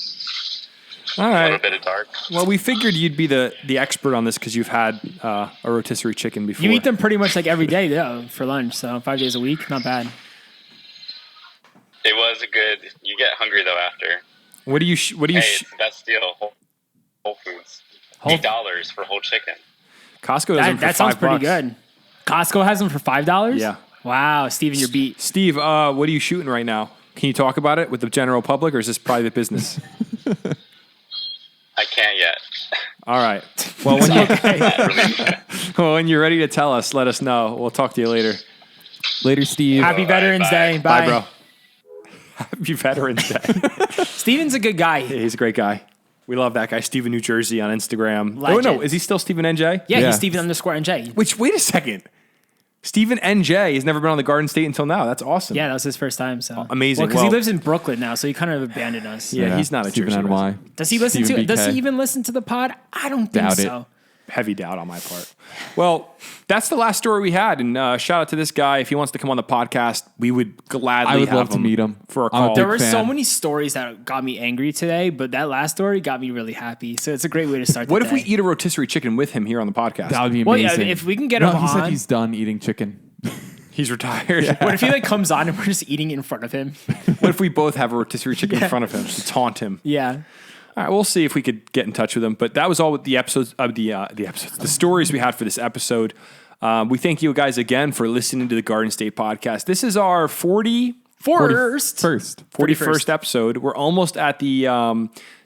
All a little right. bit of dark. Well, we figured you'd be the expert on this because you've had a rotisserie chicken before. You eat them pretty much like every day, though, for lunch. So 5 days a week, not bad. It was a good. You get hungry though after. What do you? Hey, it's the best deal. Whole Foods. $8 for whole chicken. Costco does them for That sounds $5. pretty good. Costco has them for $5? Yeah. Wow, Steven, you're beat. Steve, what are you shooting right now? Can you talk about it with the general public, or is this private business? I can't yet. All right. Well, when you're ready to tell us, let us know. We'll talk to you later. Later, Steve. Happy Veterans bye. Day. Bye, bro. Happy Veterans Day. Steven's a good guy. He's a great guy. We love that guy, Steven New Jersey on Instagram. Legend. Oh, no. Is he still Steven NJ? Yeah, Yeah. he's Steven _NJ. Which, wait a second. Stephen NJ has never been on the Garden State until now. That's awesome. Yeah, that was his first time. So amazing. because Well- he lives in Brooklyn now, so he kind of abandoned us. Yeah, he's not a Stephen Jersey NY. resident. Does he listen Stephen to? Does BK. he even listen to the pod? I don't think Doubt it. so. Heavy doubt on my part. Well, that's the last story we had. And shout out to this guy. If he wants to come on the podcast, we would gladly I would have love to meet him. for a I'm a call. big There were so fan. many stories that got me angry today, but that last story got me really happy. So it's a great way to start. What the if we day. eat a rotisserie chicken with him here on the podcast? That would be Well, yeah, amazing. if we can get no, him he said on- he's done eating chicken. He's retired. What if he like comes on and we're just eating it in front of him? What if we both have a rotisserie chicken in front of him to taunt him? Yeah. All right, we'll see if we could get in touch with him. But that was all with the episodes of the stories we had for this episode. We thank you guys again for listening to the Garden State podcast. This is our 41st episode. We're almost at the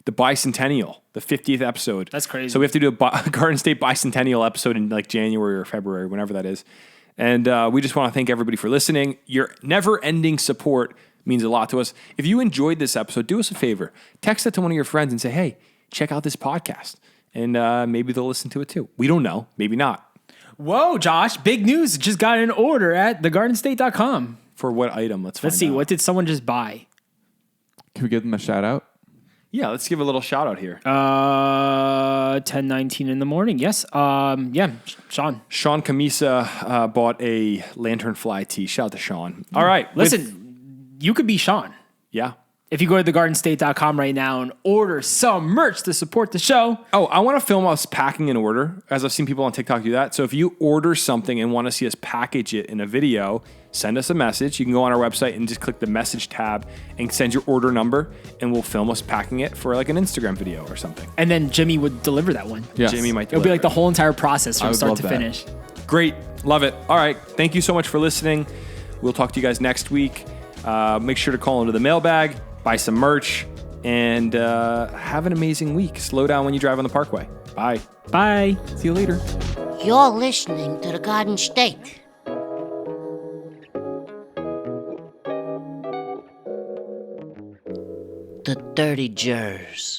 bicentennial, the 50th episode. That's crazy. So we have to do a Garden State bicentennial episode in like January or February, whenever that is. And we just want to thank everybody for listening. Your never-ending support means a lot to us. If you enjoyed this episode, do us a favor. Text it to one of your friends and say, hey, check out this podcast. And maybe they'll listen to it too. We don't know. Maybe not. Whoa, Josh! Big news! Just got an order at thegardenstate.com. For what item? Let's Let's see. out. What did someone just buy? Can we give them a shout out? Yeah, let's give a little shout out here. 10:19 in the morning. Yes. Yeah. Sean. Sean Camisa bought a Lanternfly tee. Shout out to Sean. All right. Listen, you could be Sean. Yeah. If you go to thegardenstate.com right now and order some merch to support the show. Oh, I want to film us packing an order, as I've seen people on TikTok do that. So if you order something and want to see us package it in a video, send us a message. You can go on our website and just click the message tab and send your order number, and we'll film us packing it for like an Instagram video or something. And then Jimmy would deliver that one. Yes. Jimmy might It'll be deliver like the it. whole entire process I from would start love to that. finish. Great. Love it. All right. Thank you so much for listening. We'll talk to you guys next week. Make sure to call into the mailbag, buy some merch, and have an amazing week. Slow down when you drive on the Parkway. Bye. Bye. See you later. You're listening to the Garden State. The Dirty Jers.